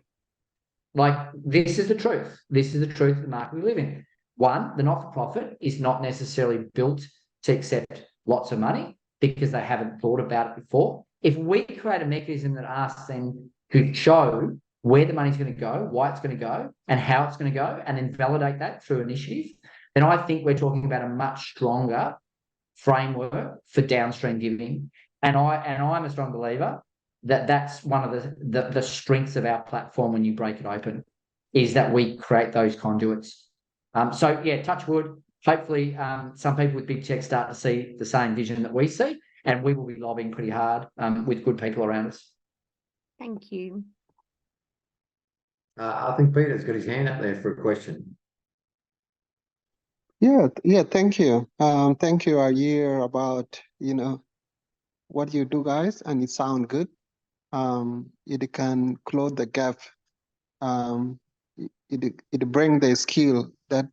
Like, this is the truth. This is the truth of the market we live in. One, the not-for-profit is not necessarily built to accept lots of money because they haven't thought about it before. If we create a mechanism that asks them to show where the money's going to go, why it's going to go, and how it's going to go, and then validate that through initiative, then I think we're talking about a much stronger framework for downstream giving. And I'm a strong believer that that's one of the strengths of our platform when you break it open, is that we create those conduits. So yeah, touch wood. Hopefully some people with big checks start to see the same vision that we see, and we will be lobbying pretty hard with good people around us. Thank you. I think Peter's got his hand up there for a question. Yeah, thank you. Thank you. I hear about, what you do, guys, and it sounds good. It can close the gap. It bring the skill that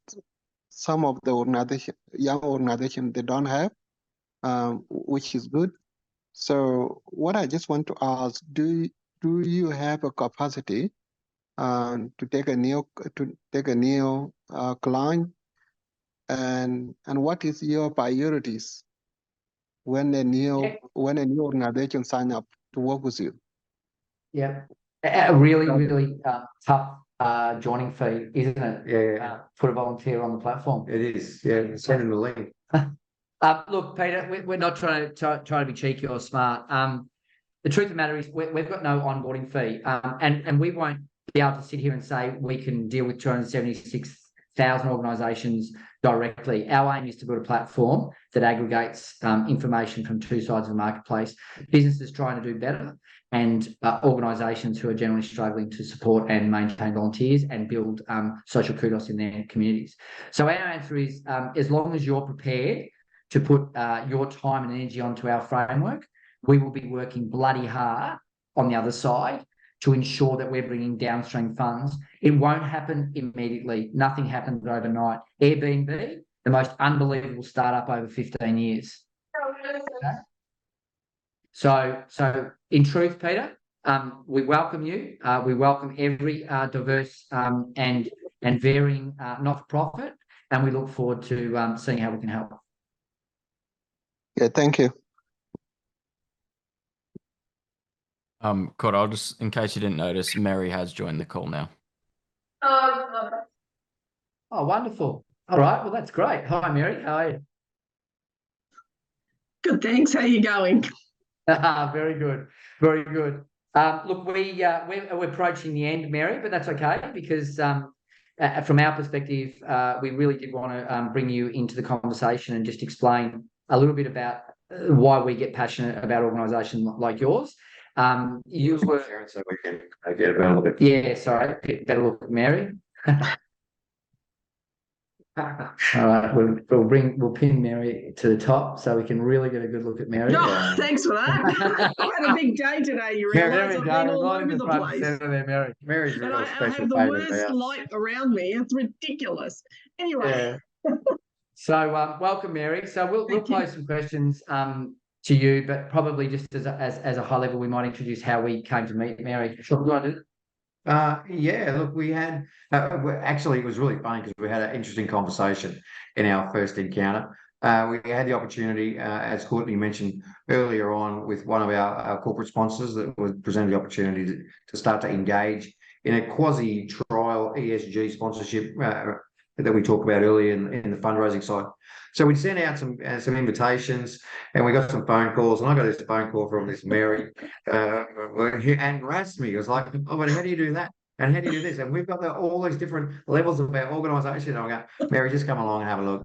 some of the young organization they don't have, which is good. So what I just want to ask, do you have a capacity to take a new client, and what is your priorities when a new organization sign up to work with you? Yeah, a really tough joining fee, isn't it? Yeah. Put a volunteer on the platform. It is. Yeah, send him the link. Look, Peter, we're not trying to be cheeky or smart. The truth of the matter is we've got no onboarding fee, and we won't be able to sit here and say we can deal with 276,000 organisations directly. Our aim is to build a platform that aggregates information from two sides of the marketplace. Businesses trying to do better, and organisations who are generally struggling to support and maintain volunteers and build social kudos in their communities. So our answer is, as long as you're prepared to put your time and energy onto our framework, we will be working bloody hard on the other side to ensure that we're bringing downstream funds. It won't happen immediately. Nothing happens overnight. Airbnb, the most unbelievable startup over 15 years. Okay? So in truth, Peter, we welcome you. We welcome every diverse and varying not-for-profit, and we look forward to seeing how we can help. Yeah, thank you. Cora, I'll just, in case you didn't notice, Mary has joined the call now. Oh, wonderful. All right, well, that's great. Hi, Mary. How are you? Good, thanks. How are you going? Very good. Very good. Look, we're approaching the end, Mary, but that's okay, because from our perspective, we really did want to bring you into the conversation and just explain a little bit about why we get passionate about organisations like yours. You were, so we can get a little bit. yeah, sorry, better look at Mary. All right, we'll pin Mary to the top so we can really get a good look at Mary. No, thanks for that. I've had a big day today. You realise I've been all over the place. There, Mary. Mary's And got I a special have the favourite worst about. light around me. It's ridiculous. Anyway. Yeah. So welcome, Mary. So we'll Thank you. pose some questions to you, but probably just as a high level, we might introduce how we came to meet Mary. Sure, do you want to do that? Yeah, look, we had actually, it was really funny because we had an interesting conversation in our first encounter. We had the opportunity, as Courtney mentioned earlier on, with one of our corporate sponsors that was presented the opportunity to start to engage in a quasi-trial ESG sponsorship that we talked about earlier in the fundraising side. So we sent out some invitations, and we got some phone calls, and I got this phone call from this Mary, and harassed me. It was like, oh, but how do you do that? And how do you do this? And we've got all these different levels of our organisation. And I go, Mary, just come along and have a look.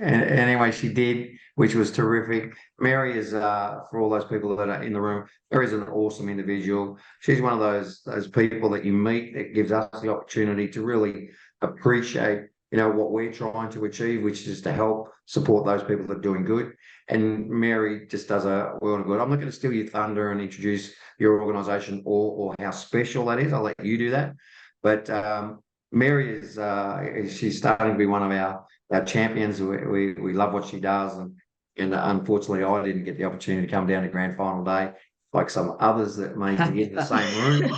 And anyway, she did, which was terrific. Mary is, for all those people that are in the room, Mary's an awesome individual. She's one of those people that you meet that gives us the opportunity to really appreciate, what we're trying to achieve, which is to help support those people that are doing good. And Mary just does a world of good. I'm not going to steal your thunder and introduce your organisation or how special that is. I'll let you do that. But Mary is she's starting to be one of our champions. We love what she does, and unfortunately, I didn't get the opportunity to come down to grand final day like some others that may be in the same room,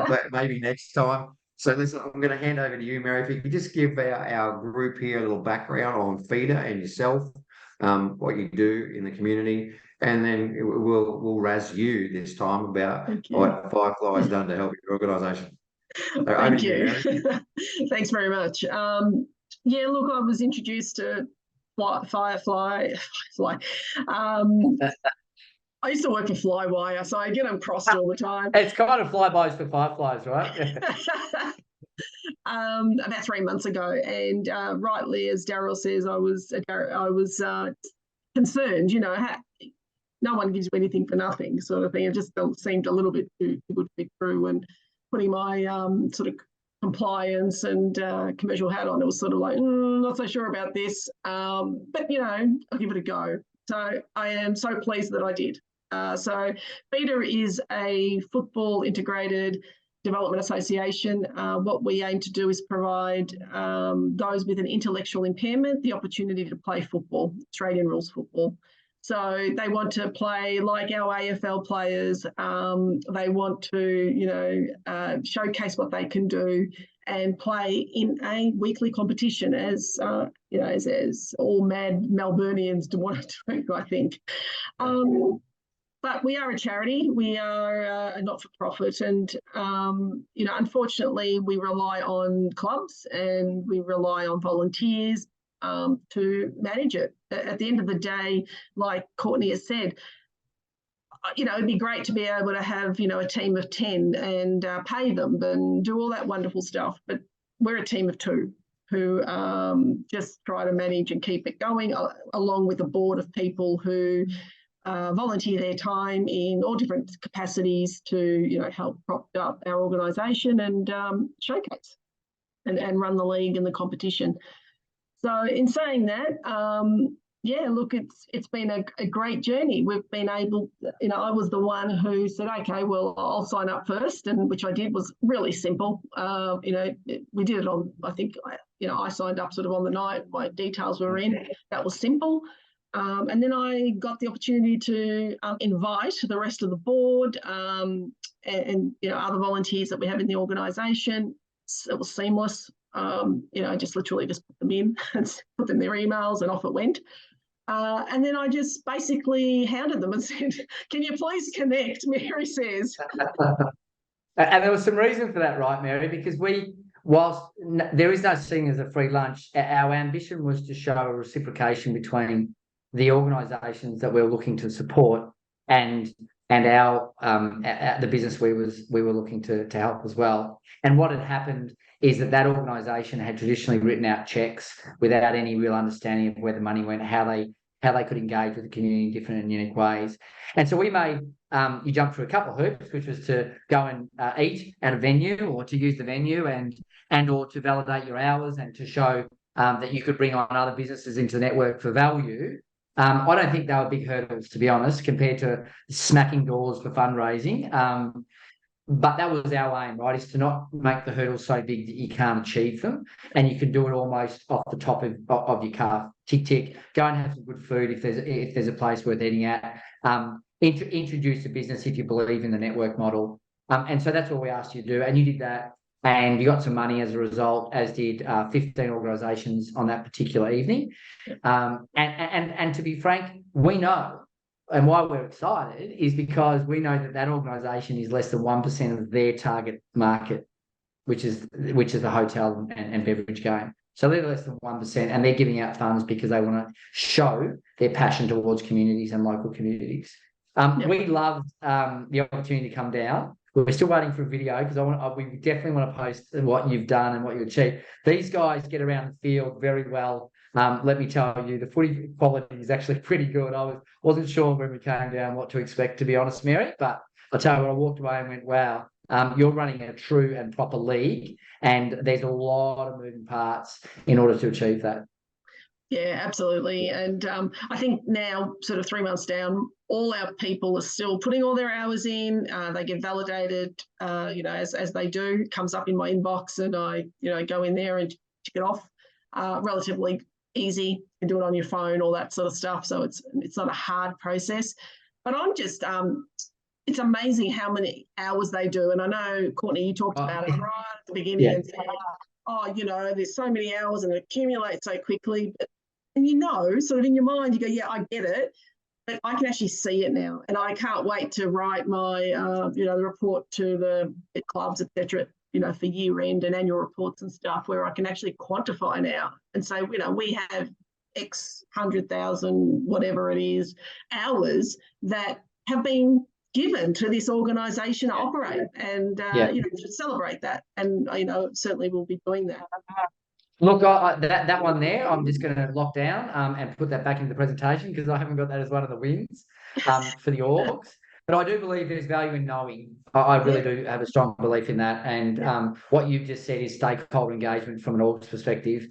but maybe next time. So listen, I'm going to hand over to you, Mary. If you could just give our group here a little background on Feeder and yourself, what you do in the community, and then we'll razz you this time about what Firefly has done to help your organisation. Thank you. Thanks very much. Yeah, look, I was introduced to Firefly. I used to work for Flywire, so I get them crossed all the time. It's kind of flybys for fireflies, right? About 3 months ago, and rightly, as Daryl says, I was concerned. No one gives you anything for nothing, sort of thing. It just seemed a little bit too good to be true. And putting my sort of compliance and commercial hat on, it was sort of like, not so sure about this, but I'll give it a go. So I am so pleased that I did. So Feeder is a football integrated development association. What we aim to do is provide those with an intellectual impairment the opportunity to play football, Australian rules football. So they want to play like our AFL players. They want to, showcase what they can do and play in a weekly competition, as all mad Melburnians want to do, I think. But we are a charity. We are a not-for-profit, and unfortunately, we rely on clubs and we rely on volunteers to manage it. At the end of the day, like Courtney has said, it'd be great to be able to have, a team of 10 and pay them and do all that wonderful stuff. But we're a team of 2 who just try to manage and keep it going, along with a board of people who volunteer their time in all different capacities to, help prop up our organisation and showcase and run the league and the competition. So in saying that, look, it's been a great journey. We've been able, I was the one who said, okay, well, I'll sign up first, and which I did was really simple. We did it on, I think, I signed up sort of on the night, my details were in. That was simple. And then I got the opportunity to invite the rest of the board and other volunteers that we have in the organisation. It was seamless. I just literally just put them in and put them their emails, and off it went. And then I just basically hounded them and said, can you please connect? Mary says. And there was some reason for that, right, Mary? Because whilst there is no such thing as a free lunch, our ambition was to show a reciprocation between the organisations that we're looking to support and our the business we were looking to help as well. And what had happened is that organisation had traditionally written out checks without any real understanding of where the money went, how they could engage with the community in different and unique ways. And so we made you jump through a couple of hoops, which was to go and eat at a venue, or to use the venue and or to validate your hours, and to show that you could bring on other businesses into the network for value. I don't think they were big hurdles, to be honest, compared to smacking doors for fundraising. But that was our aim, right, is to not make the hurdles so big that you can't achieve them, and you can do it almost off the top of your car. Tick, tick, go and have some good food if there's a place worth eating at. Introduce a business if you believe in the network model. And so that's what we asked you to do, and you did that, and you got some money as a result, as did 15 organisations on that particular evening. And to be frank, we know, and why we're excited is because we know that organisation is less than 1% of their target market, which is the hotel and beverage game. So they're less than 1%, and they're giving out funds because they want to show their passion towards communities and local communities. We loved the opportunity to come down we're still waiting for a video because we definitely want to post what you've done and what you achieved. These guys get around the field very well. Let me tell you, the footy quality is actually pretty good. I wasn't sure when we came down what to expect, to be honest, Mary, but I'll tell you what, I walked away and went, wow, you're running a true and proper league, and there's a lot of moving parts in order to achieve that. Yeah, absolutely. And I think now, sort of 3 months down, all our people are still putting all their hours in. They get validated, as they do. It comes up in my inbox, and I, go in there and tick it off. Relatively easy. You can do it on your phone, all that sort of stuff. So it's not a hard process. But I'm just, it's amazing how many hours they do. And I know, Courtney, you talked about it right at the beginning and said, there's so many hours and it accumulates so quickly. And sort of in your mind, you go, yeah, I get it, but I can actually see it now. And I can't wait to write my, the report to the clubs, etc., for year end and annual reports and stuff, where I can actually quantify now and say, we have X 100,000, whatever it is, hours that have been given to this organisation to operate, and to celebrate that. And certainly we'll be doing that. Look, that one there, I'm just going to lock down and put that back into the presentation because I haven't got that as one of the wins for the orgs. But I do believe there's value in knowing. I really do have a strong belief in that. And what you've just said is stakeholder engagement from an orgs perspective,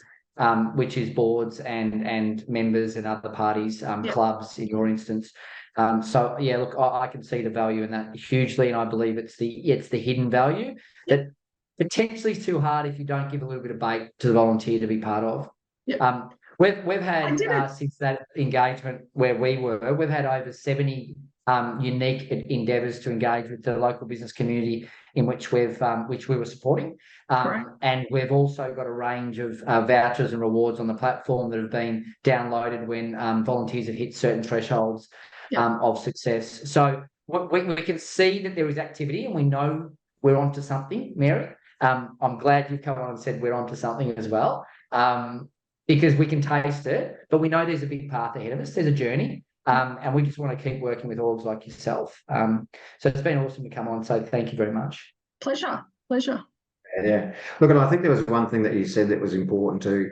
which is boards and members and other parties, clubs in your instance. Look, I can see the value in that hugely, and I believe it's the hidden value that potentially is too hard if you don't give a little bit of bait to the volunteer to be part of. Yep. We've had since that engagement where we were, we've had over 70 unique endeavours to engage with the local business community in which we were supporting, and we've also got a range of vouchers and rewards on the platform that have been downloaded when volunteers have hit certain thresholds of success. So we can see that there is activity, and we know we're onto something, Mary. I'm glad you've come on and said we're onto something as well, because we can taste it, but we know there's a big path ahead of us. There's a journey, and we just want to keep working with orgs like yourself. So it's been awesome to come on. So thank you very much. Pleasure. Yeah. Look, and I think there was one thing that you said that was important too,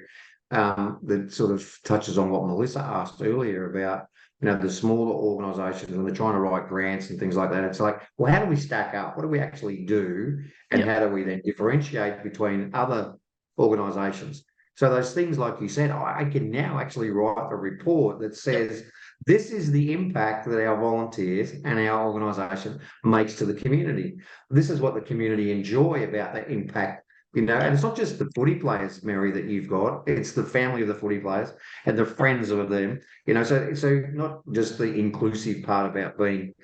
that sort of touches on what Melissa asked earlier about, the smaller organisations when they're trying to write grants and things like that. It's like, well, how do we stack up? What do we actually do? And how do we then differentiate between other organisations? So those things, like you said, I can now actually write a report that says, this is the impact that our volunteers and our organisation makes to the community. This is what the community enjoy about that impact. And it's not just the footy players, Mary, that you've got. It's the family of the footy players and the friends of them. So not just the inclusive part about being,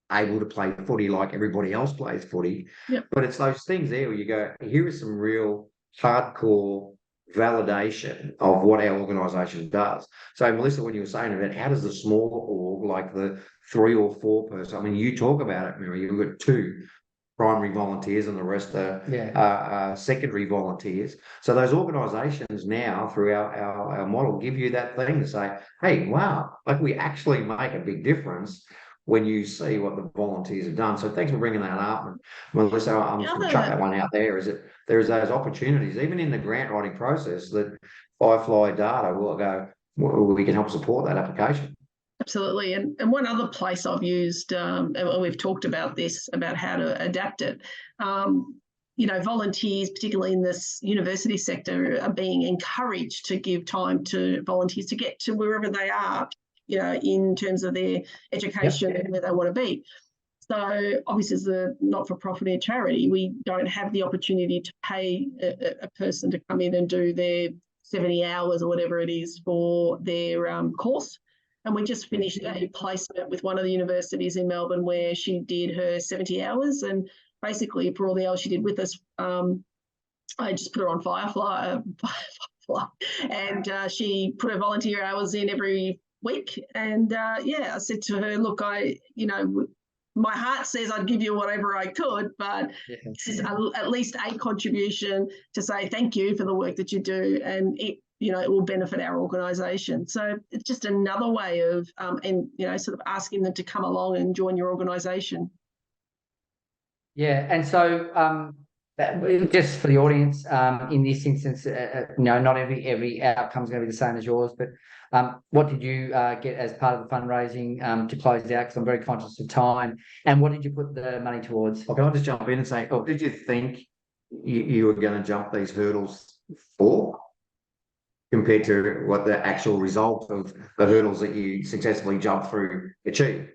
able to play footy like everybody else plays footy, but it's those things there where you go, here is some real hardcore validation of what our organisation does. So, Melissa, when you were saying about how does the smaller org, like the 3 or 4 person, you talk about it, Mary, you've got 2 primary volunteers and the rest are secondary volunteers. So those organisations now, through our model, give you that thing to say, hey, wow, like we actually make a big difference when you see what the volunteers have done. So thanks for bringing that up. And Melissa, I'm just going to chuck that one out there, is that there's those opportunities, even in the grant writing process, that Firefly data will go, well, we can help support that application. Absolutely. And one other place I've used, and we've talked about this, about how to adapt it, volunteers, particularly in this university sector, are being encouraged to give time to volunteers to get to wherever they are, in terms of their education and where they want to be. So obviously, as a not-for-profit or charity, we don't have the opportunity to pay a person to come in and do their 70 hours or whatever it is for their course. And we just finished a placement with one of the universities in Melbourne where she did her 70 hours. And basically, for all the hours she did with us, I just put her on Firefly, and she put her volunteer hours in every week. And I said to her, look, my heart says I'd give you whatever I could, but this is at least a contribution to say thank you for the work that you do, and it will benefit our organisation. So it's just another way of, sort of asking them to come along and join your organisation. Yeah, and so just for the audience, in this instance, not every outcome is going to be the same as yours, but what did you get as part of the fundraising to close it out? Because I'm very conscious of time. And what did you put the money towards? Can I just jump in and say, did you think you were going to jump these hurdles for, compared to what the actual result of the hurdles that you successfully jumped through achieved?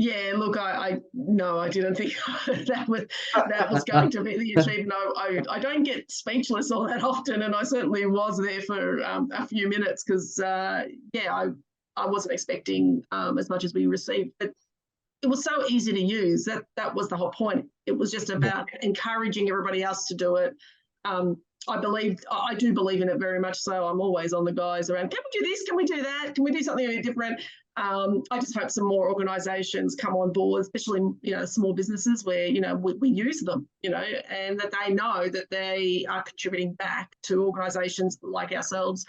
Yeah, look, I no, I didn't think that was going to be the achievement. I don't get speechless all that often, and I certainly was there for a few minutes because I wasn't expecting as much as we received, but it was so easy to use. That was the whole point. It was just about encouraging everybody else to do it. I do believe in it very much so. I'm always on the guys around, can we do this? Can we do that? Can we do something a bit different? I just hope some more organisations come on board, especially, small businesses where, we use them, and that they know that they are contributing back to organisations like ourselves.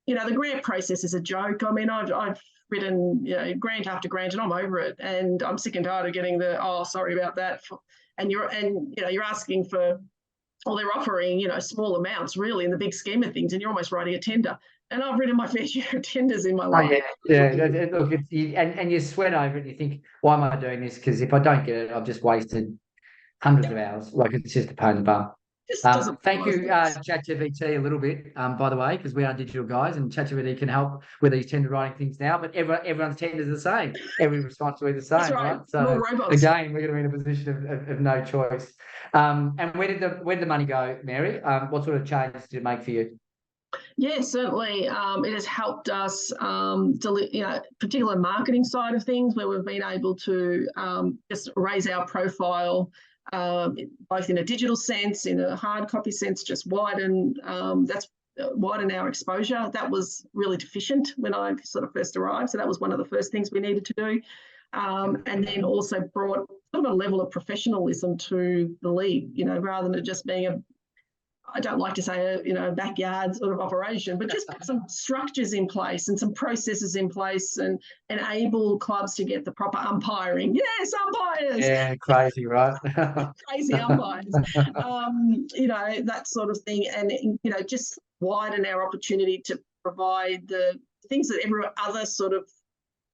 The grant process is a joke. I mean, I've written, grant after grant, and I'm over it. And I'm sick and tired of getting sorry about that. And you're asking for, or they're offering, small amounts really in the big scheme of things, and you're almost writing a tender. And I've written my fair share of tenders in my life. Yeah. Look, and you sweat over it. And you think, why am I doing this? Because if I don't get it, I've just wasted hundreds of hours. Like, it's just a pain in the bum. Thank you, ChatGPT, a little bit, by the way, because we are digital guys, and ChatGPT can help with these tender writing things now. But everyone's tenders are the same. Every response will be the same, That's right? So again, we're going to be in a position of no choice. And where did the money go, Mary? What sort of changes did it make for you? Yeah, certainly. It has helped us, particular marketing side of things, where we've been able to just raise our profile, both in a digital sense, in a hard copy sense, just widen our exposure. That was really deficient when I sort of first arrived. So that was one of the first things we needed to do. And then also brought sort of a level of professionalism to the league, rather than it just being I don't like to say a backyard sort of operation, but just put some structures in place and some processes in place, and enable clubs to get the proper umpiring. Yes, umpires. Yeah, crazy, right? Crazy umpires. That sort of thing, and just widen our opportunity to provide the things that every other sort of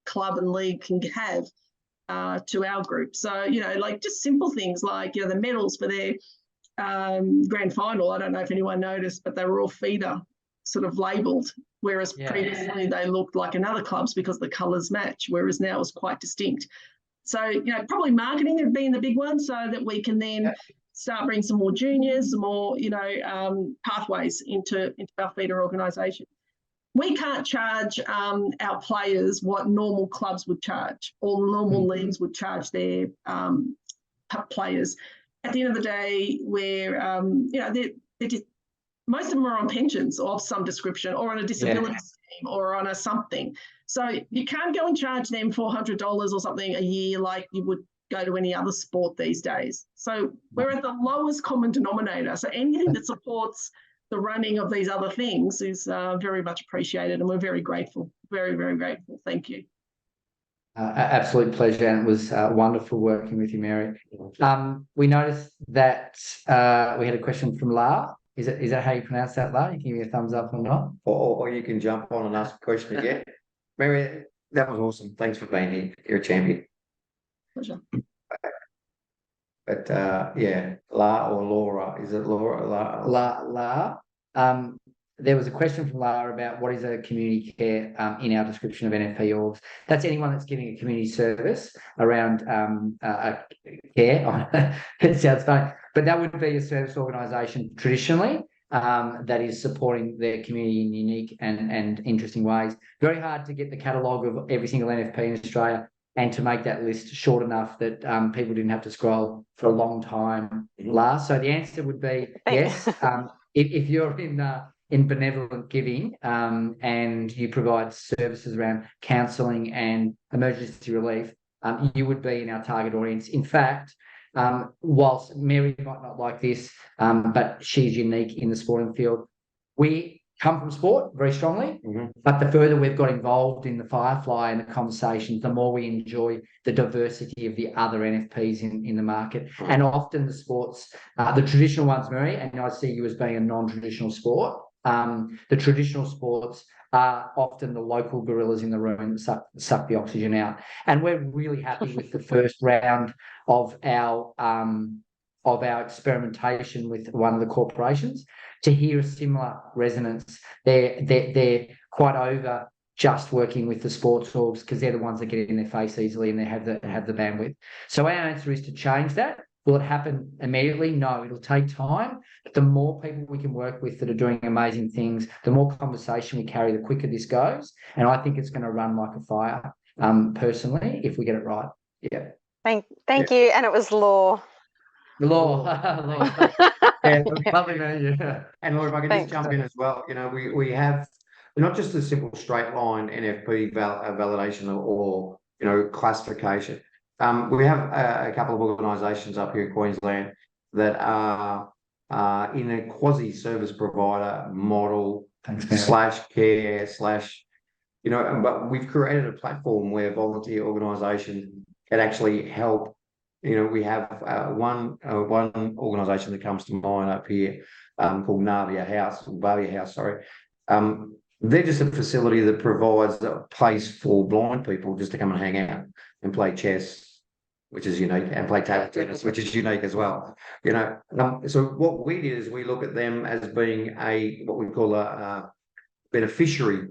club and league can have to our group. So like just simple things like the medals for their grand final. I don't know if anyone noticed, but they were all feeder sort of labelled, whereas previously they looked like another club's because the colours match, whereas now it's quite distinct. So, probably marketing have been the big one, so that we can then start bringing some more juniors, some more, pathways into our feeder organisation. We can't charge our players what normal clubs would charge, or normal leagues would charge their players. At the end of the day, where they're just, most of them are on pensions of some description, or on a disability scheme, or on a something. So you can't go and charge them $400 or something a year like you would go to any other sport these days. So we're at the lowest common denominator. So anything that supports the running of these other things is very much appreciated, and we're very grateful. Very, very grateful. Thank you. Absolute pleasure, and it was wonderful working with you, Mary. We noticed that we had a question from La. Is that how you pronounce that, La? You can give me a thumbs up or not. Or you can jump on and ask a question again. Mary, that was awesome. Thanks for being here. You're a champion. Pleasure. But La or Laura? Is it Laura? La. There was a question from Lara about what is a community care in our description of NFP orgs. That's anyone that's giving a community service around care. It sounds funny, but that would be a service organisation traditionally that is supporting their community in unique and interesting ways. Very hard to get the catalogue of every single NFP in Australia, and to make that list short enough that people didn't have to scroll for a long time last. So the answer would be yes. If you're in benevolent giving and you provide services around counselling and emergency relief, you would be in our target audience. In fact, whilst Mary might not like this, but she's unique in the sporting field, we come from sport very strongly, but the further we've got involved in the Firefly and the conversations, the more we enjoy the diversity of the other NFPs in the market. And often the sports, the traditional ones, Mary, and I see you as being a non-traditional sport. The traditional sports are often the local gorillas in the room that suck the oxygen out. And we're really happy with the first round of our experimentation with one of the corporations to hear a similar resonance. They're quite over just working with the sports orgs because they're the ones that get in their face easily and they have the bandwidth. So our answer is to change that. Will it happen immediately? No, it'll take time. But the more people we can work with that are doing amazing things, the more conversation we carry, the quicker this goes. And I think it's going to run like a fire, personally, if we get it right. Yeah. Thank you. And it was Law. The law. Yeah, Lovely man. Yeah. And Laura, if I can just jump in as well, you know, we have not just a simple straight line NFP validation or you know, classification. We have a couple of organisations up here in Queensland that are in a quasi service provider model / care / you know, but we've created a platform where volunteer organisations can actually help. You know, we have one organisation that comes to mind up here called Bavia House, sorry. They're just a facility that provides a place for blind people just to come and hang out and play chess, which is unique, and play table tennis, which is unique as well. You know, so what we did is we look at them as being what we call a beneficiary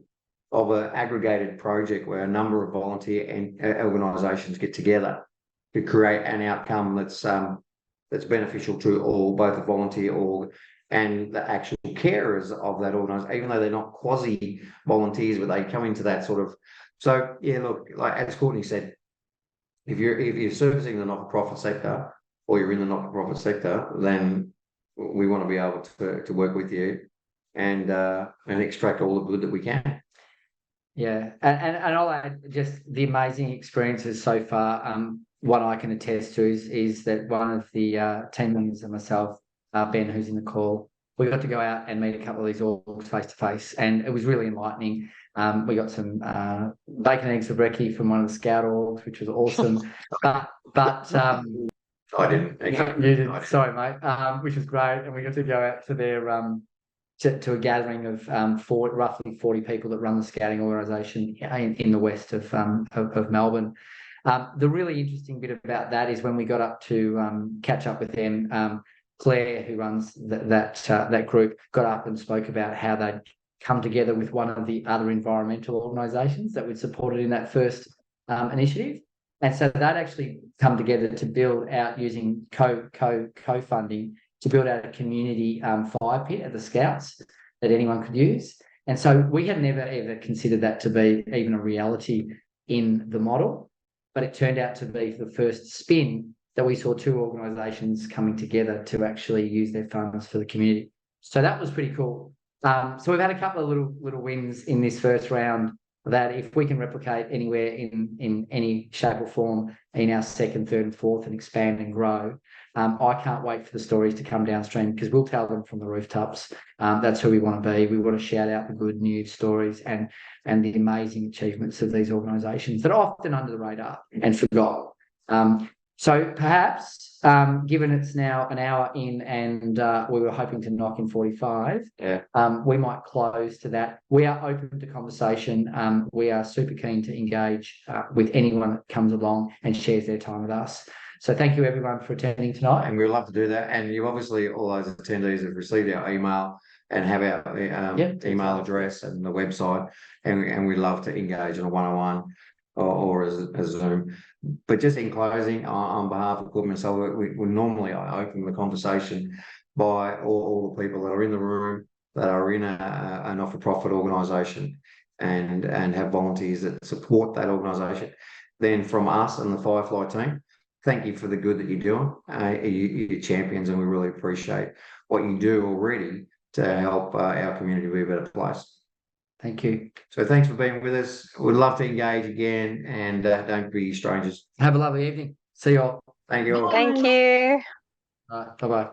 of an aggregated project where a number of volunteer and organisations get together to create an outcome that's beneficial to all, both the volunteer org and the actual carers of that organisation, even though they're not quasi volunteers, but they come into that sort of. So yeah, look, like as Courtney said, if you're servicing the not-for-profit sector or you're in the not-for-profit sector, then we want to be able to work with you and extract all the good that we can. Yeah, and I'll add just the amazing experiences so far. What I can attest to is that one of the team members and myself, Ben, who's in the call, we got to go out and meet a couple of these orgs face to face, and it was really enlightening. We got some bacon eggs for brekkie from one of the scout orgs, which was awesome. but I didn't. You did. Sorry, mate. Which was great, and we got to go out to their to a gathering of roughly 40 people that run the scouting organisation in the west of Melbourne. The really interesting bit about that is when we got up to catch up with them, Claire, who runs that group, got up and spoke about how they'd come together with one of the other environmental organisations that we'd supported in that first initiative. And so they'd actually come together to build out using co-funding to build out a community fire pit at the Scouts that anyone could use. And so we had never, ever considered that to be even a reality in the model, but it turned out to be the first spin that we saw two organisations coming together to actually use their funds for the community. So that was pretty cool. So we've had a couple of little wins in this first round that if we can replicate anywhere in any shape or form in our second, third and fourth and expand and grow, I can't wait for the stories to come downstream because we'll tell them from the rooftops. That's who we want to be. We want to shout out the good news stories and the amazing achievements of these organisations that are often under the radar and forgotten. So perhaps, given it's now an hour in and we were hoping to knock in 45, we might close to that. We are open to conversation. We are super keen to engage with anyone that comes along and shares their time with us. So thank you everyone for attending tonight. And we'd love to do that. And you obviously, all those attendees have received our email and have our email address and the website. And we'd love to engage in a one-on-one or as Zoom. But just in closing, on behalf of Courtney and myself, we normally I open the conversation by all the people that are in the room that are in a not-for-profit organisation and have volunteers that support that organisation. Then from us and the Firefly team, thank you for the good that you're doing. You're champions, and we really appreciate what you do already to help our community be a better place. Thank you. So thanks for being with us. We'd love to engage again, and don't be strangers. Have a lovely evening. See you all. Thank you all. Thank you. All right, bye-bye.